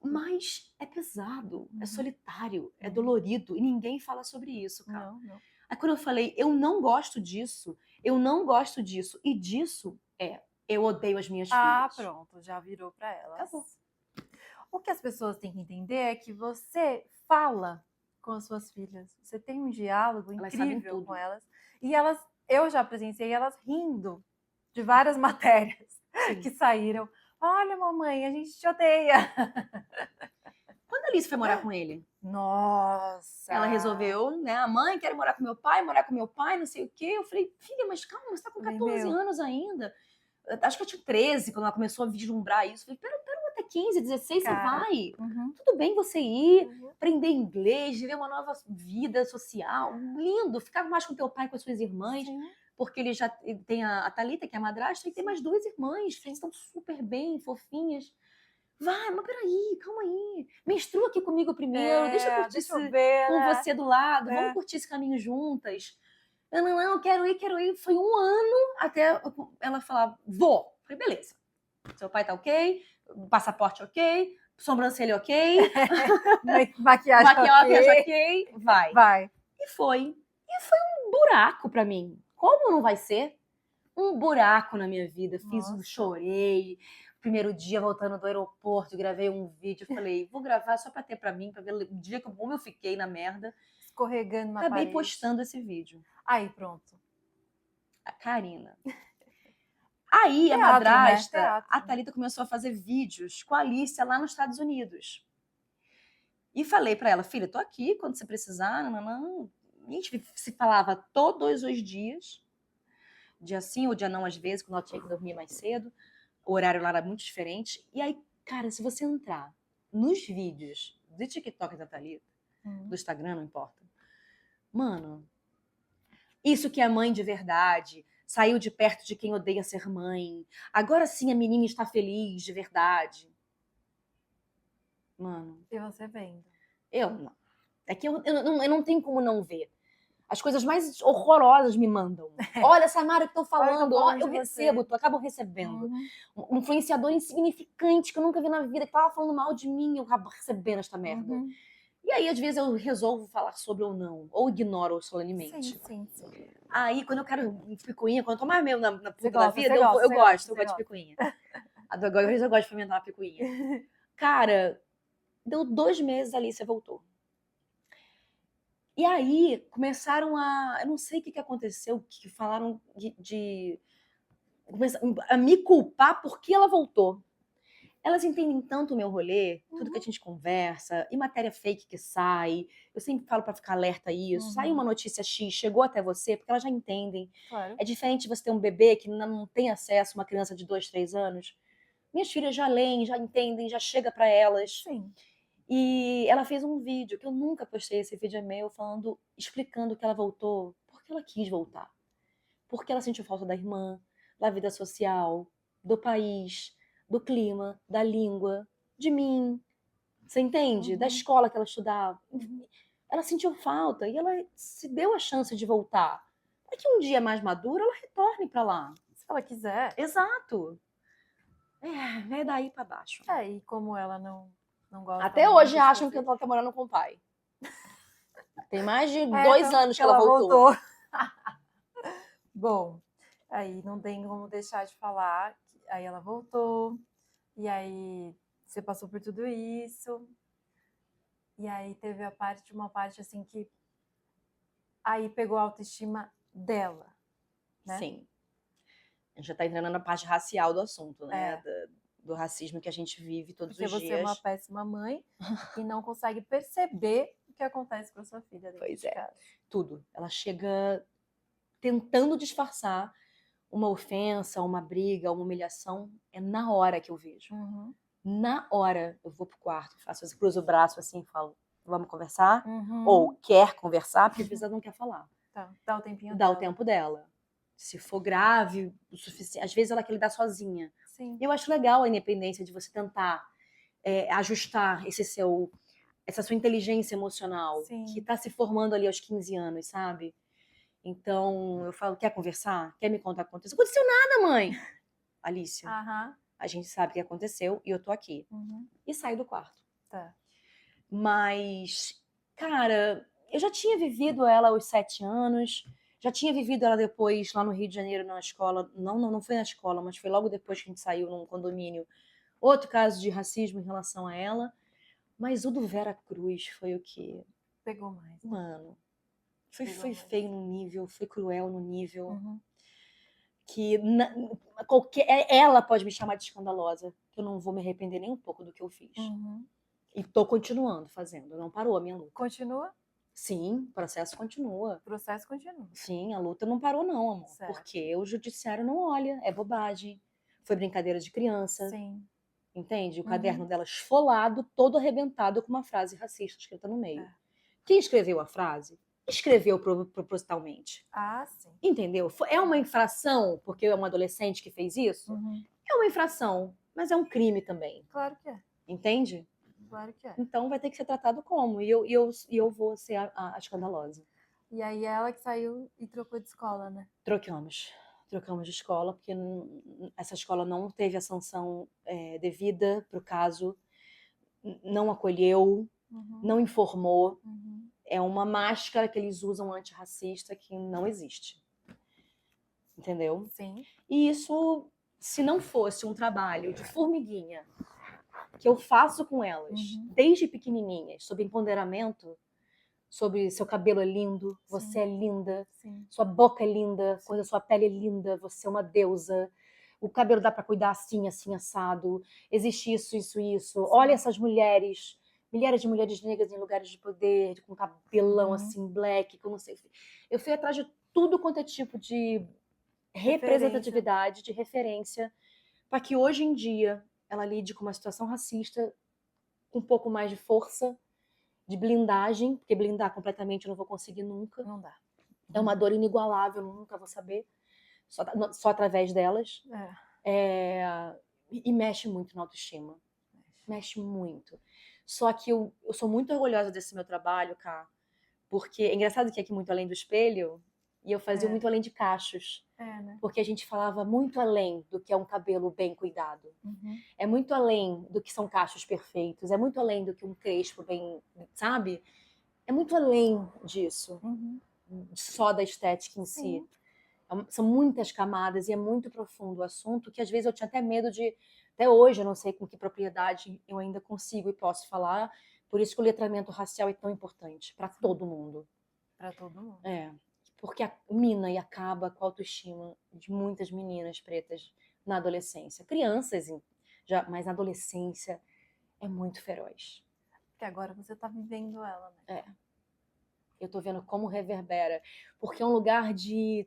Mas é pesado, é Uhum. solitário, é Uhum. dolorido, e ninguém fala sobre isso, cara. Não, não. Aí quando eu falei, eu não gosto disso, eu não gosto disso, e disso eu odeio as minhas Ah, filhas. pronto, já virou pra elas. Acabou. O que as pessoas têm que entender é que você fala com as suas filhas. Você tem um diálogo Elas sabem incrível tudo. com elas. E elas, eu já presenciei elas rindo de várias matérias Sim. que saíram. Olha, mamãe, a gente te odeia. Quando a Alice foi morar com ele, Nossa! ela resolveu, né? A mãe quer morar com meu pai, não sei o quê. Eu falei, filha, mas calma, você tá com 14 anos ainda. Acho que eu tinha 13 quando ela começou a vislumbrar isso. Eu falei, pera até 15, 16, Cara. você vai. Uhum. Tudo bem você ir, Uhum. aprender inglês, viver uma nova vida social. Lindo, ficar mais com teu pai, com as suas irmãs. Sim. Porque ele já tem a Thalita, que é a madrasta, e tem mais 2 irmãs, que estão super bem, fofinhas. Vai, mas peraí, calma aí. Menstrua aqui comigo primeiro, deixa eu curtir Deixa eu ver, com né? você do lado, vamos curtir esse caminho juntas. Eu não, quero ir. Foi 1 ano até ela falar, vou. Eu falei, beleza. Seu pai tá ok, passaporte ok, sobrancelha ok, maquiagem ok, vai. Vai. E foi um buraco pra mim. Como não vai ser? Um buraco na minha vida. Chorei. Primeiro dia voltando do aeroporto, gravei um vídeo. Falei, vou gravar só pra ter pra mim, pra ver o dia como eu fiquei na merda. Escorregando na Acabei parede. postando esse vídeo. Aí, pronto. A Karina. Aí a Teatro, madrasta, né? Teatro. a Thalita começou a fazer vídeos com a Alicia lá nos Estados Unidos. E falei pra ela, filha, tô aqui quando você precisar. Não. A gente se falava todos os dias. Dia sim ou dia não, às vezes, quando ela tinha que dormir mais cedo. O horário lá era muito diferente. E aí, cara, se você entrar nos vídeos do TikTok da Thalita, do Instagram, não importa. Mano, isso que é mãe de verdade. Saiu de perto de quem odeia ser mãe. Agora sim a menina está feliz de verdade. Mano. E você vendo? Eu não. É que eu não tenho como não ver. As coisas mais horrorosas me mandam. Olha, Samara, que estão falando. Eu recebo, eu acabo recebendo. Um influenciador insignificante que eu nunca vi na vida, que tava falando mal de mim, eu acabo recebendo esta merda. E aí, às vezes, eu resolvo falar sobre ou não, ou ignoro solenemente. Sim. Aí, quando eu quero picuinha, quando eu tô mais mesmo na puta da gosta, vida, eu gosto de picuinha. Agora eu gosto de fomentar uma picuinha. Cara, deu 2 meses, a Alicia voltou. E aí, começaram eu não sei o que aconteceu, que falaram a me culpar porque ela voltou. Elas entendem tanto o meu rolê, tudo que a gente conversa, e matéria fake que sai. Eu sempre falo pra ficar alerta a isso. Sai uma notícia X, chegou até você, porque elas já entendem. Claro. É diferente você ter um bebê que não tem acesso, uma criança de 2, 3 anos. Minhas filhas já leem, já entendem, já chega pra elas. Sim. E ela fez um vídeo, que eu nunca postei, esse vídeo é meu, explicando que ela voltou porque ela quis voltar. Porque ela sentiu falta da irmã, da vida social, do país, do clima, da língua, de mim. Você entende? Da escola que ela estudava. Ela sentiu falta e ela se deu a chance de voltar. Para que um dia mais madura ela retorne para lá. Se ela quiser. Exato. É daí para baixo. E como ela não gosta. Até hoje acham que ela tá morando com o pai. Tem mais de 2 anos que ela voltou. Bom, aí não tem como deixar de falar. Aí ela voltou. E aí você passou por tudo isso. E aí teve uma parte assim que aí pegou a autoestima dela, né? Sim. A gente já tá entrando na parte racial do assunto, né? É. Do racismo que a gente vive todos Porque os você é uma dias. péssima mãe e não consegue perceber o que acontece com a sua filha dentro Pois de é, casa. tudo. Ela chega tentando disfarçar uma ofensa, uma briga, uma humilhação. É na hora que eu vejo. Uhum. Na hora eu vou pro quarto, cruzo o braço assim e falo, vamos conversar? Uhum. Ou quer conversar, porque às vezes ela não quer falar. Tá, dá o tempinho Dá o dela. tempo dela. Se for grave o suficiente, às vezes ela quer lidar sozinha. Sim. Eu acho legal a independência de você tentar ajustar essa sua inteligência emocional, Sim. que tá se formando ali aos 15 anos, sabe? Então, eu falo, quer conversar? Quer me contar o que aconteceu? Não aconteceu nada, mãe! Alicia, Aham. a gente sabe o que aconteceu e eu tô aqui. Uhum. E saio do quarto. Tá. Mas, cara, eu já tinha vivido ela aos 7 anos, já tinha vivido ela depois lá no Rio de Janeiro, na escola. Não foi na escola, mas foi logo depois que a gente saiu num condomínio. Outro caso de racismo em relação a ela. Mas o do Vera Cruz foi o que, Pegou mais. mano, foi Pegou mais. feio no nível, foi cruel no nível. Uhum. Que ela pode me chamar de escandalosa, que eu não vou me arrepender nem um pouco do que eu fiz. Uhum. E tô continuando fazendo, não parou a minha luta. Continua? Sim, o processo continua. O processo continua. Sim, a luta não parou não, amor. Certo. Porque o judiciário não olha, é bobagem. Foi brincadeira de criança, Sim. entende? O Uhum. caderno dela esfolado, todo arrebentado com uma frase racista escrita no meio. É. Quem escreveu a frase, escreveu propositalmente. Ah, sim. Entendeu? É uma infração, porque é um adolescente que fez isso? Uhum. É uma infração, mas é um crime também. Claro que é. Entende? Claro que é. Então vai ter que ser tratado como? E eu vou ser a escandalosa. E aí ela que saiu e trocou de escola, né? Trocamos de escola, porque essa escola não teve a sanção devida para o caso, não acolheu, Uhum. não informou. Uhum. É uma máscara que eles usam antirracista que não existe. Entendeu? Sim. E isso, se não fosse um trabalho de formiguinha que eu faço com elas, desde pequenininhas, sobre empoderamento, sobre seu cabelo é lindo, você é linda, Sim. sua boca é linda, sua pele é linda, você é uma deusa, o cabelo dá para cuidar assim, assim, assado, existe isso, isso, isso. Sim. Olha essas mulheres, milhares de mulheres negras em lugares de poder, com cabelão assim, black, que eu não sei. Eu fui atrás de tudo quanto é tipo de representatividade, de referência, para que hoje em dia ela lide com uma situação racista com um pouco mais de força, de blindagem, porque blindar completamente eu não vou conseguir nunca. Não dá. É uma dor inigualável, eu nunca vou saber, só através delas. E mexe muito na autoestima. Mexe muito. Só que eu sou muito orgulhosa desse meu trabalho, Cá, porque é engraçado que aqui Muito Além do Espelho, e eu fazia muito além de cachos. Né? Porque a gente falava muito além do que é um cabelo bem cuidado. Uhum. É muito além do que são cachos perfeitos. É muito além do que um crespo bem, sabe? É muito além disso. Uhum. Só da estética em si. São muitas camadas e é muito profundo o assunto que às vezes eu tinha até medo de... Até hoje eu não sei com que propriedade eu ainda consigo e posso falar. Por isso que o letramento racial é tão importante para todo mundo. Para todo mundo. Porque mina e acaba com a autoestima de muitas meninas pretas na adolescência. Crianças, mas na adolescência é muito feroz. Porque agora você está vivendo ela, né? Eu tô vendo como reverbera. Porque é um lugar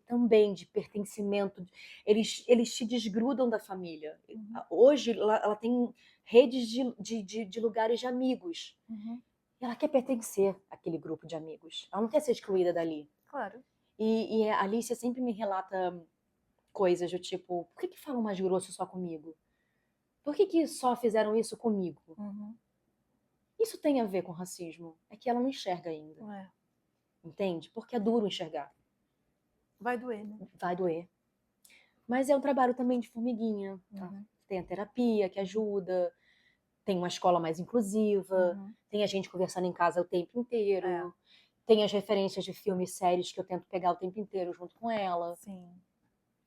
também de pertencimento. Eles te desgrudam da família. Uhum. Hoje ela tem redes de lugares de amigos. Uhum. E ela quer pertencer àquele grupo de amigos. Ela não quer ser excluída dali. Claro. E a Alicia sempre me relata coisas do tipo, por que falam mais grosso só comigo? Por que só fizeram isso comigo? Uhum. Isso tem a ver com racismo. É que ela não enxerga ainda. Entende? Porque é duro enxergar. Vai doer, né? Vai doer. Mas é um trabalho também de formiguinha. Uhum. Tem a terapia que ajuda, tem uma escola mais inclusiva, tem a gente conversando em casa o tempo inteiro, tem as referências de filmes e séries que eu tento pegar o tempo inteiro junto com ela. Sim.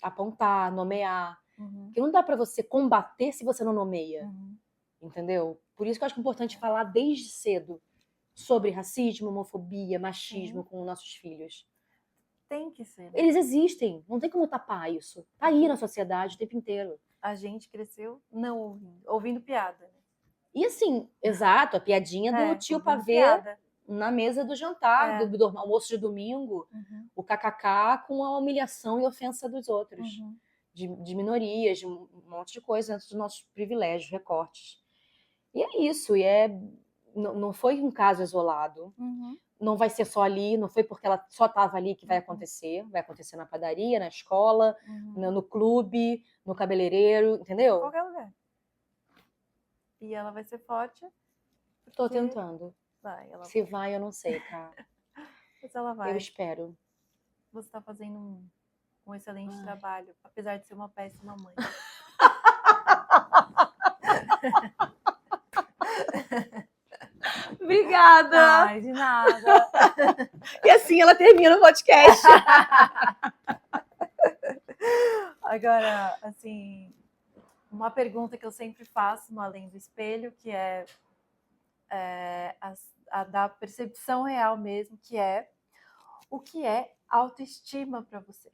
Apontar, nomear. Porque não dá pra você combater se você não nomeia. Entendeu? Por isso que eu acho importante falar desde cedo sobre racismo, homofobia, machismo com nossos filhos. Tem que ser, né? Eles existem, não tem como tapar isso. Tá aí na sociedade o tempo inteiro. A gente cresceu não ouvindo, ouvindo piada, né? E assim, exato, a piadinha do tio ouvindo pavê piada. na mesa do jantar, É. do almoço de domingo, o kkk com a humilhação e ofensa dos outros, de minorias, de um monte de coisa dentro dos nossos privilégios, recortes. E é isso, não foi um caso isolado, não vai ser só ali, não foi porque ela só estava ali que vai acontecer na padaria, na escola, no clube, no cabeleireiro, entendeu? Qualquer lugar. E ela vai ser forte. Tô tentando. Vai, ela Se vai, eu não sei, cara. Mas ela vai. Eu espero. Você está fazendo um excelente trabalho, apesar de ser uma péssima mãe. Obrigada! Ai, de nada. E assim ela termina o podcast. Agora, assim, uma pergunta que eu sempre faço no Além do Espelho, que é a da percepção real mesmo, que é o que é autoestima para você?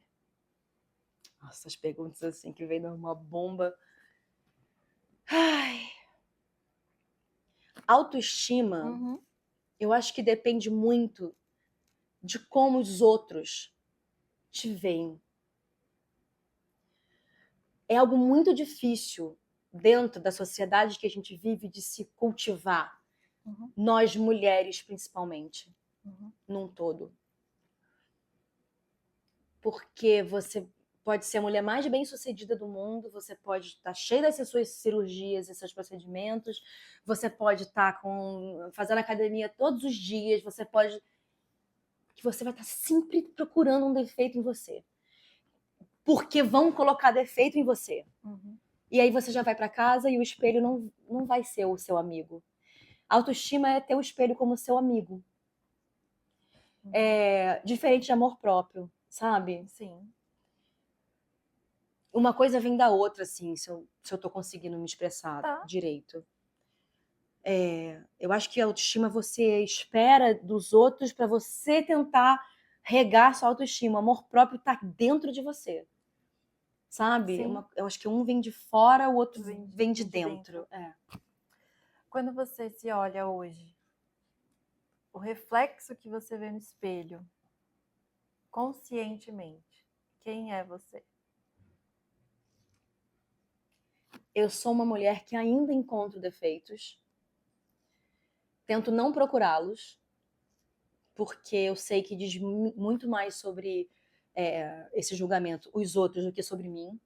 Nossa, essas perguntas assim que vem numa bomba. Ai. Autoestima, eu acho que depende muito de como os outros te veem. É algo muito difícil dentro da sociedade que a gente vive de se cultivar. Nós mulheres, principalmente, num todo. Porque você pode ser a mulher mais bem-sucedida do mundo, você pode estar cheia das suas cirurgias e seus procedimentos, você pode estar fazendo academia todos os dias, você vai estar sempre procurando um defeito em você. Porque vão colocar defeito em você. E aí você já vai para casa e o espelho não vai ser o seu amigo. Autoestima é ter o espelho como seu amigo. É diferente de amor próprio, sabe? Sim. Uma coisa vem da outra, assim, se eu tô conseguindo me expressar direito. Eu acho que a autoestima você espera dos outros para você tentar regar sua autoestima. O amor próprio tá dentro de você. Sabe? Eu acho que um vem de fora, o outro vem de dentro. Quando você se olha hoje, o reflexo que você vê no espelho, conscientemente, quem é você? Eu sou uma mulher que ainda encontro defeitos. Tento não procurá-los, porque eu sei que diz muito mais sobre esse julgamento, os outros, do que sobre mim.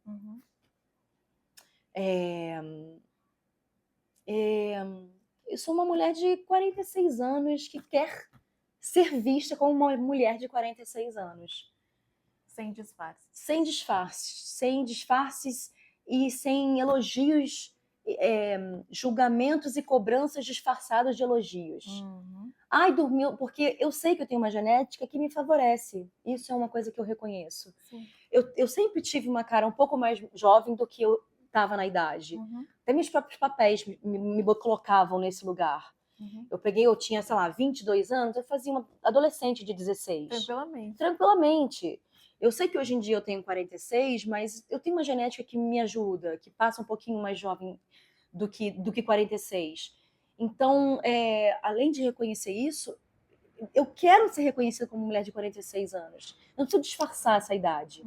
Eu sou uma mulher de 46 anos que quer ser vista como uma mulher de 46 anos. Sem disfarces. Sem disfarces. Sem disfarces e sem elogios, julgamentos e cobranças disfarçadas de elogios. Ai, dormiu, porque eu sei que eu tenho uma genética que me favorece. Isso é uma coisa que eu reconheço. Eu sempre tive uma cara um pouco mais jovem do que eu estava na idade. Até meus próprios papéis me colocavam nesse lugar. Eu tinha, sei lá, 22 anos, eu fazia uma adolescente de 16. Tranquilamente. Eu sei que hoje em dia eu tenho 46, mas eu tenho uma genética que me ajuda, que passa um pouquinho mais jovem do que 46. Então, além de reconhecer isso, eu quero ser reconhecida como mulher de 46 anos. Eu não preciso disfarçar essa idade.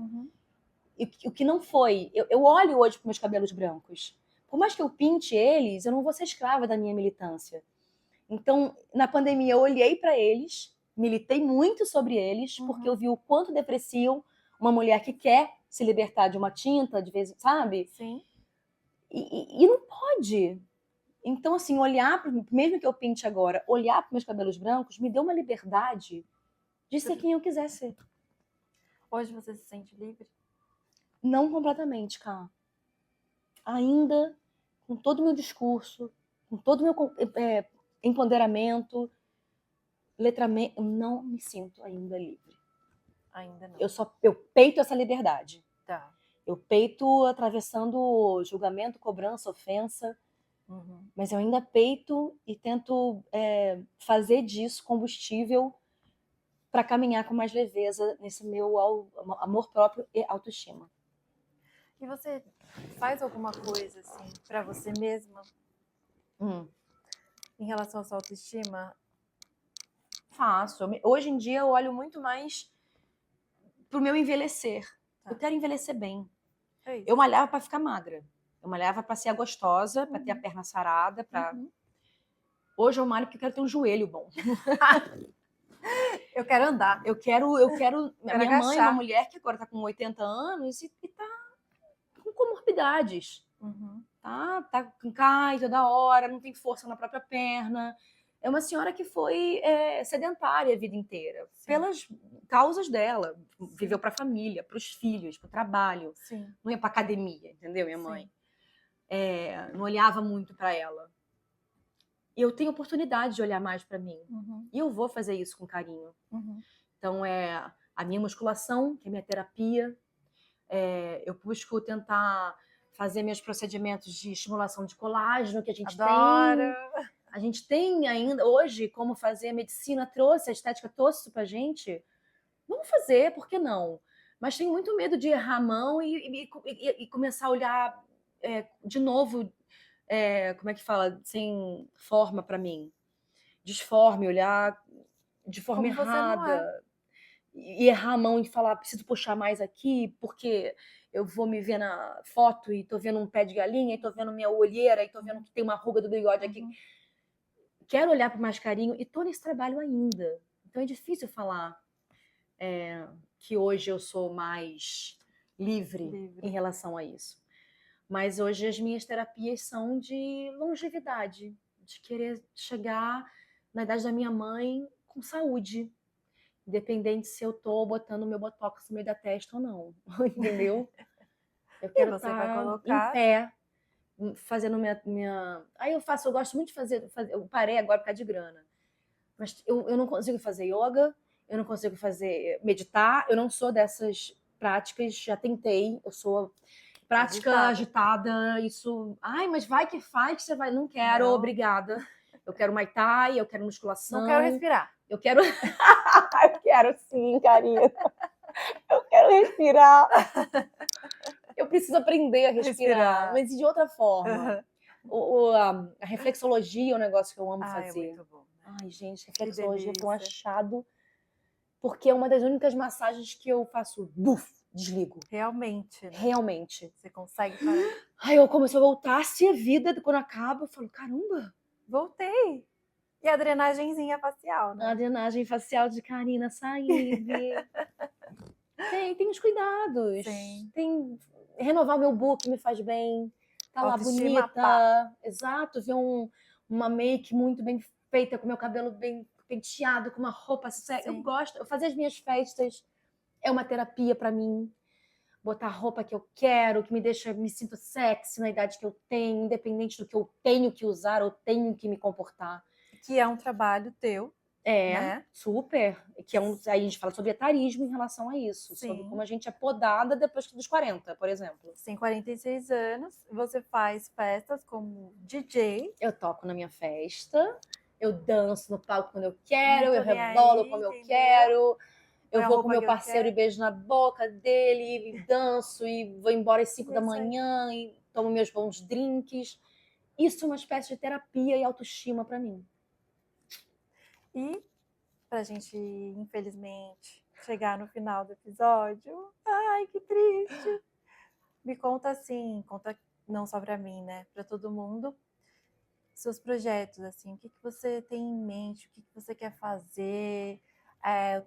O que não foi... Eu olho hoje para meus cabelos brancos. Por mais que eu pinte eles, eu não vou ser escrava da minha militância. Então, na pandemia, eu olhei para eles, militei muito sobre eles, porque eu vi o quanto depreciam uma mulher que quer se libertar de uma tinta, de vez, sabe? Sim. E não pode. Então, assim, mesmo que eu pinte agora, olhar para meus cabelos brancos me deu uma liberdade de ser quem eu quiser ser. Hoje você se sente livre? Não completamente, Cá. Ainda, com todo o meu discurso, com todo o meu empoderamento, letramento, eu não me sinto ainda livre. Ainda não. Eu peito essa liberdade. Tá. Eu peito atravessando julgamento, cobrança, ofensa. Mas eu ainda peito e tento fazer disso combustível para caminhar com mais leveza nesse meu amor próprio e autoestima. E você faz alguma coisa assim para você mesma em relação à sua autoestima? Faço. Hoje em dia eu olho muito mais pro meu envelhecer. Tá. Eu quero envelhecer bem. É isso. Eu malhava para ficar magra. Eu malhava para ser gostosa, para ter a perna sarada, para Hoje eu malho porque eu quero ter um joelho bom. Eu quero andar. Eu quero. A minha mãe é uma mulher que agora tá com 80 anos e tá com comorbidades. Tá cai toda hora, não tem força na própria perna. É uma senhora que foi sedentária a vida inteira, pelas causas dela. Viveu para a família, para os filhos, para o trabalho. Não ia para academia, entendeu, minha mãe? Não olhava muito para ela. E eu tenho oportunidade de olhar mais para mim. E eu vou fazer isso com carinho. Então, a minha musculação, que é minha terapia. Eu busco tentar fazer meus procedimentos de estimulação de colágeno, que a gente tem. A gente tem ainda, hoje, como fazer. A medicina trouxe, a estética trouxe isso pra gente. Vamos fazer, por que não? Mas tenho muito medo de errar a mão e começar a olhar de novo, como é que fala? Sem forma pra mim. Disforme, olhar de forma Como você não é. errada. E errar a mão e falar, preciso puxar mais aqui, porque eu vou me ver na foto e tô vendo um pé de galinha, e tô vendo minha olheira, e tô vendo que tem uma ruga do bigode aqui. Quero olhar com mais carinho e tô nesse trabalho ainda. Então é difícil falar que hoje eu sou mais livre em relação a isso. Mas hoje as minhas terapias são de longevidade, de querer chegar na idade da minha mãe com saúde. Independente se eu tô botando meu botox no meio da testa ou não, entendeu? Eu quero estar em pé, fazendo minha... Aí eu gosto muito de fazer, eu parei agora por causa de grana. Mas eu não consigo fazer yoga, eu não consigo meditar, eu não sou dessas práticas, já tentei, eu sou prática agitada, isso... Ai, mas vai que faz, que você vai... Não quero, obrigada. Eu quero Muay Thai, eu quero musculação. Não quero respirar. Eu quero... Eu quero sim, Karina. Eu quero respirar. Eu preciso aprender a respirar. Mas de outra forma. A reflexologia é um negócio que eu amo fazer. É muito bom, né? Ai, gente, reflexologia foi um achado. Porque é uma das únicas massagens que eu faço, desligo. Realmente. Né? Realmente. Você consegue parar. Ai, eu comecei a voltar, se a vida, quando acaba, eu falo, caramba. Voltei. E a drenagenzinha facial, né? A drenagem facial de Karina Saib. Tem os cuidados. Tem renovar meu book me faz bem. Tá lá bonita. Pá. Exato, ver uma make muito bem feita, com meu cabelo bem penteado, com uma roupa séria. Eu gosto. Eu fazer as minhas festas é uma terapia para mim. Botar a roupa que eu quero, que me sinto sexy na idade que eu tenho, independente do que eu tenho que usar ou tenho que me comportar. Que é um trabalho teu. Né? Super. Que aí a gente fala sobre etarismo em relação a isso. Sobre como a gente é podada depois dos 40, por exemplo. Você tem 46 anos, você faz festas como DJ. Eu toco na minha festa, eu danço no palco quando eu quero, eu rebolo como eu quero. Eu vou com meu parceiro e beijo na boca dele, e danço, e vou embora às 5 da manhã, e tomo meus bons drinks. Isso é uma espécie de terapia e autoestima para mim. E pra gente, infelizmente, chegar no final do episódio, ai, que triste. Me conta assim, conta não só pra mim, né, pra todo mundo, seus projetos, assim, o que você tem em mente, o que você quer fazer,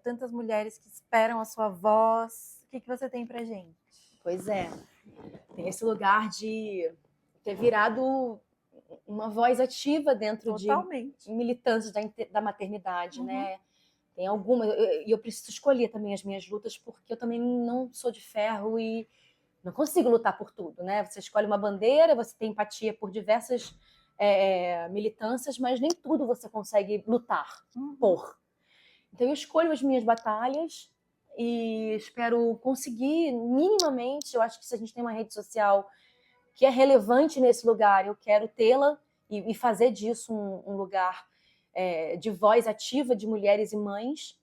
tantas mulheres que esperam a sua voz, o que você tem pra gente? Pois é, tem esse lugar de ter virado uma voz ativa dentro de militantes da maternidade, né? Tem algumas, e eu preciso escolher também as minhas lutas, porque eu também não sou de ferro e não consigo lutar por tudo, né? Você escolhe uma bandeira, você tem empatia por diversas militâncias, mas nem tudo você consegue lutar por. Então eu escolho as minhas batalhas e espero conseguir minimamente. Eu acho que se a gente tem uma rede social que é relevante nesse lugar, eu quero tê-la e fazer disso um lugar de voz ativa de mulheres e mães,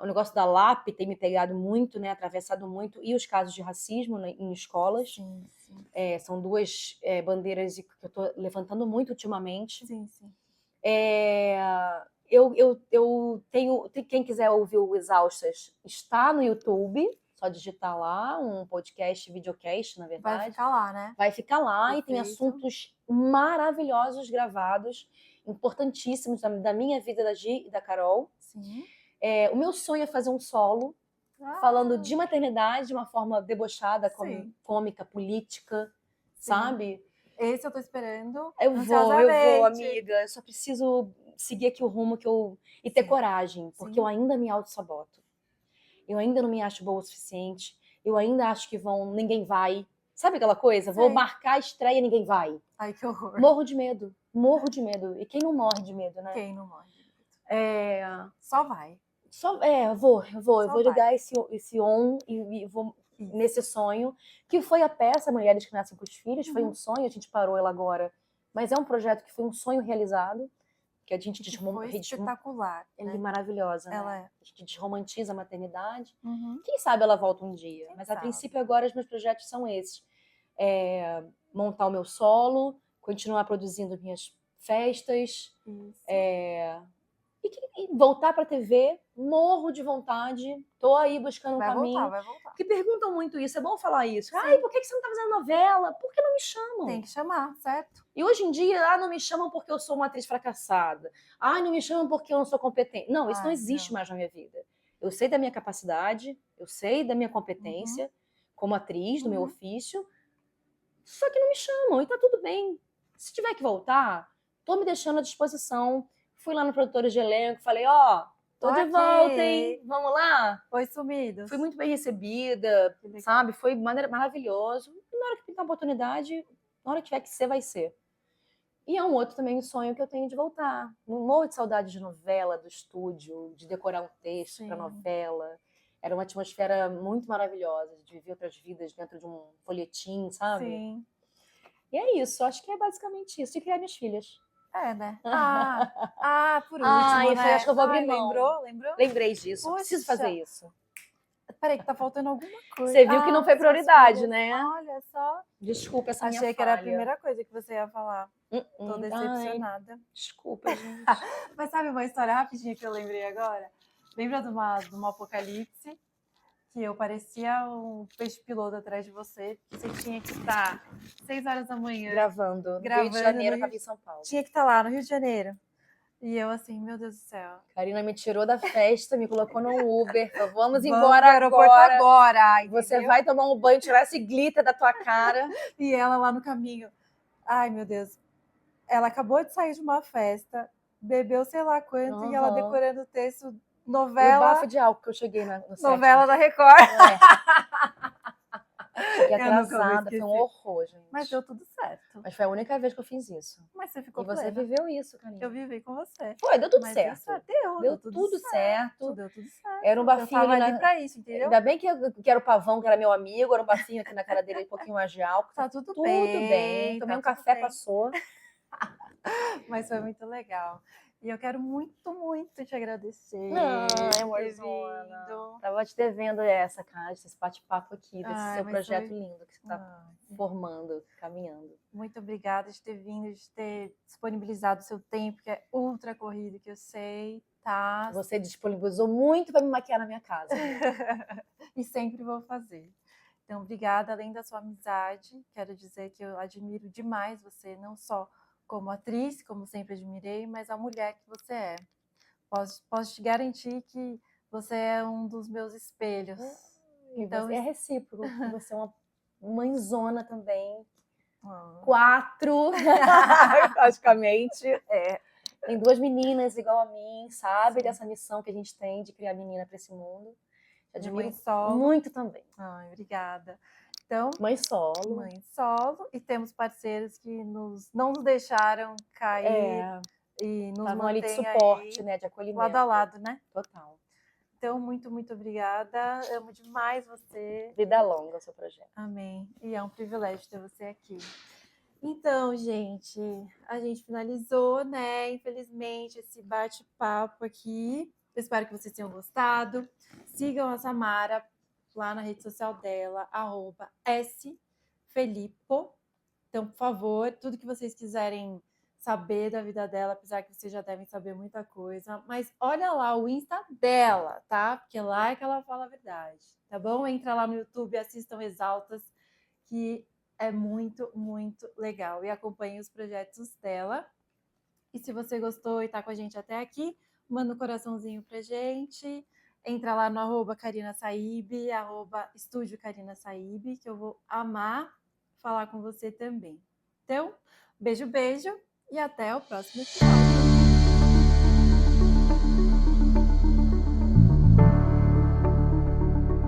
O negócio da LAP tem me pegado muito, né? Atravessado muito. E os casos de racismo, né, em escolas. Sim, sim. São duas bandeiras que eu estou levantando muito ultimamente. Sim, sim. Eu tenho. Quem quiser ouvir o Exaustas, está no YouTube. Só digitar lá, um podcast, videocast, na Vai verdade. ficar lá, né? Vai ficar lá e tem Perfeito. assuntos maravilhosos gravados, importantíssimos da minha vida, da Gi e da Carol. Sim. O meu sonho é fazer um solo falando de maternidade de uma forma debochada, Sim. cômica, política, Sim. sabe? Esse eu tô esperando. Eu vou, amiga. Eu só preciso seguir aqui o rumo e ter Sim. coragem, porque Sim. eu ainda me auto-saboto. Eu ainda não me acho boa o suficiente. Eu ainda acho que ninguém vai. Sabe aquela coisa? Vou marcar a estreia e ninguém vai. Ai, que horror. Morro de medo. Morro de medo. E quem não morre de medo, né? Quem não morre de medo? Só vai. Eu vou Só ligar esse on e vou nesse sonho, que foi a peça Mulheres que Nascem com os Filhos, foi um sonho, a gente parou ela agora, mas é um projeto que foi um sonho realizado, que a gente foi espetacular. Ela é maravilhosa, Ela né? A gente desromantiza a maternidade. Uhum. Quem sabe ela volta um dia, Quem mas sabe? a princípio agora os meus projetos são esses. Montar o meu solo, continuar produzindo minhas festas, e voltar para a TV, morro de vontade, tô aí buscando um caminho. Vai voltar. Porque perguntam muito isso, é bom falar isso. Sim. Ai, por que você não tá fazendo novela? Por que não me chamam? Tem que chamar, certo? E hoje em dia, não me chamam porque eu sou uma atriz fracassada. Não me chamam porque eu não sou competente. Não, isso não existe mais na minha vida. Eu sei da minha capacidade, eu sei da minha competência como atriz, do meu ofício, só que não me chamam e tá tudo bem. Se tiver que voltar, tô me deixando à disposição. Fui lá no produtor de elenco, falei, tô de volta, hein? Vamos lá? Foi sumido. Fui muito bem recebida, sabe? Foi maravilhoso. E na hora que pintar a oportunidade, na hora que tiver que ser, vai ser. E é um outro também sonho que eu tenho de voltar. Um monte de saudade de novela, do estúdio, de decorar um texto para novela. Era uma atmosfera muito maravilhosa, de viver outras vidas dentro de um folhetim, sabe? Sim. E é isso, acho que é basicamente isso. E criar minhas filhas. Né? Por último, né? Acho que eu vou abrir mão. Lembrou? Lembrei disso. Poxa. Preciso fazer isso. Peraí, que tá faltando alguma coisa. Você viu que não foi prioridade, né? Olha só. Desculpa essa minha falha. Achei que era a primeira coisa que você ia falar. Tô decepcionada. Desculpa, gente. Mas sabe uma história rapidinha que eu lembrei agora? Lembra de uma apocalipse? Que eu parecia um peixe piloto atrás de você. Que você tinha que estar 6 horas da manhã. Gravando. Rio de Janeiro, tava em São Paulo. Tinha que estar lá no Rio de Janeiro. E eu assim, meu Deus do céu. Karina me tirou da festa, me colocou no Uber. Vamos embora agora. Você vai tomar um banho, tirar esse glitter da tua cara. E ela lá no caminho. Ai, meu Deus. Ela acabou de sair de uma festa, bebeu sei lá quanto, e ela decorando o texto, novela... E o bafo de álcool que eu cheguei no novela da Record. Cheguei atrasada, foi um horror, gente. Mas deu tudo certo. Mas foi a única vez que eu fiz isso. Mas você ficou plena. E você viveu isso, Karina. Eu vivi com você. Foi, deu tudo certo. Deu tudo certo. Deu tudo certo. Era um bafinho eu tava ali pra isso, entendeu? Ainda bem que era o Pavão, que era meu amigo, era um bafinho aqui na cara dele, um pouquinho mais de álcool. Tá tudo bem. Tomei um café, passou. Mas foi muito legal. E eu quero muito, muito te agradecer. Amorzona. Tava te devendo essa, cara, esse bate-papo aqui, desse seu projeto lindo que você tá formando, caminhando. Muito obrigada de ter vindo, de ter disponibilizado o seu tempo, que é ultra corrido, que eu sei, tá? Você disponibilizou muito para me maquiar na minha casa. E sempre vou fazer. Então, obrigada. Além da sua amizade, quero dizer que eu admiro demais você, não só como atriz, como sempre admirei, mas a mulher que você é. Posso te garantir que você é um dos meus espelhos. Então, é recíproco. Você é uma mãezona também. 4, praticamente. Tem 2 meninas igual a mim, sabe? Dessa missão que a gente tem de criar menina para esse mundo. Admiro muito também. Ai, obrigada. Então, Mãe solo. E temos parceiros que não nos deixaram cair e nos estavam ali de mantêm suporte, aí, né, de acolhimento. lado a lado, né? Total. Então, muito, muito obrigada. Amo demais você. Vida longa o seu projeto. Amém. E é um privilégio ter você aqui. Então, gente, a gente finalizou, né? Infelizmente, esse bate-papo aqui. Espero que vocês tenham gostado. Sigam a Samara lá na rede social dela, @sfelipo. Então, por favor, tudo que vocês quiserem saber da vida dela, apesar que vocês já devem saber muita coisa, mas olha lá o Insta dela, tá? Porque lá é que ela fala a verdade, tá bom? Entra lá no YouTube, assistam Exaltas, que é muito, muito legal. E acompanhe os projetos dela. E se você gostou e tá com a gente até aqui, manda um coraçãozinho pra gente. Entra lá no @Karina Saib, @Estúdio Karina Saib, que eu vou amar falar com você também. Então, beijo, beijo e até o próximo episódio.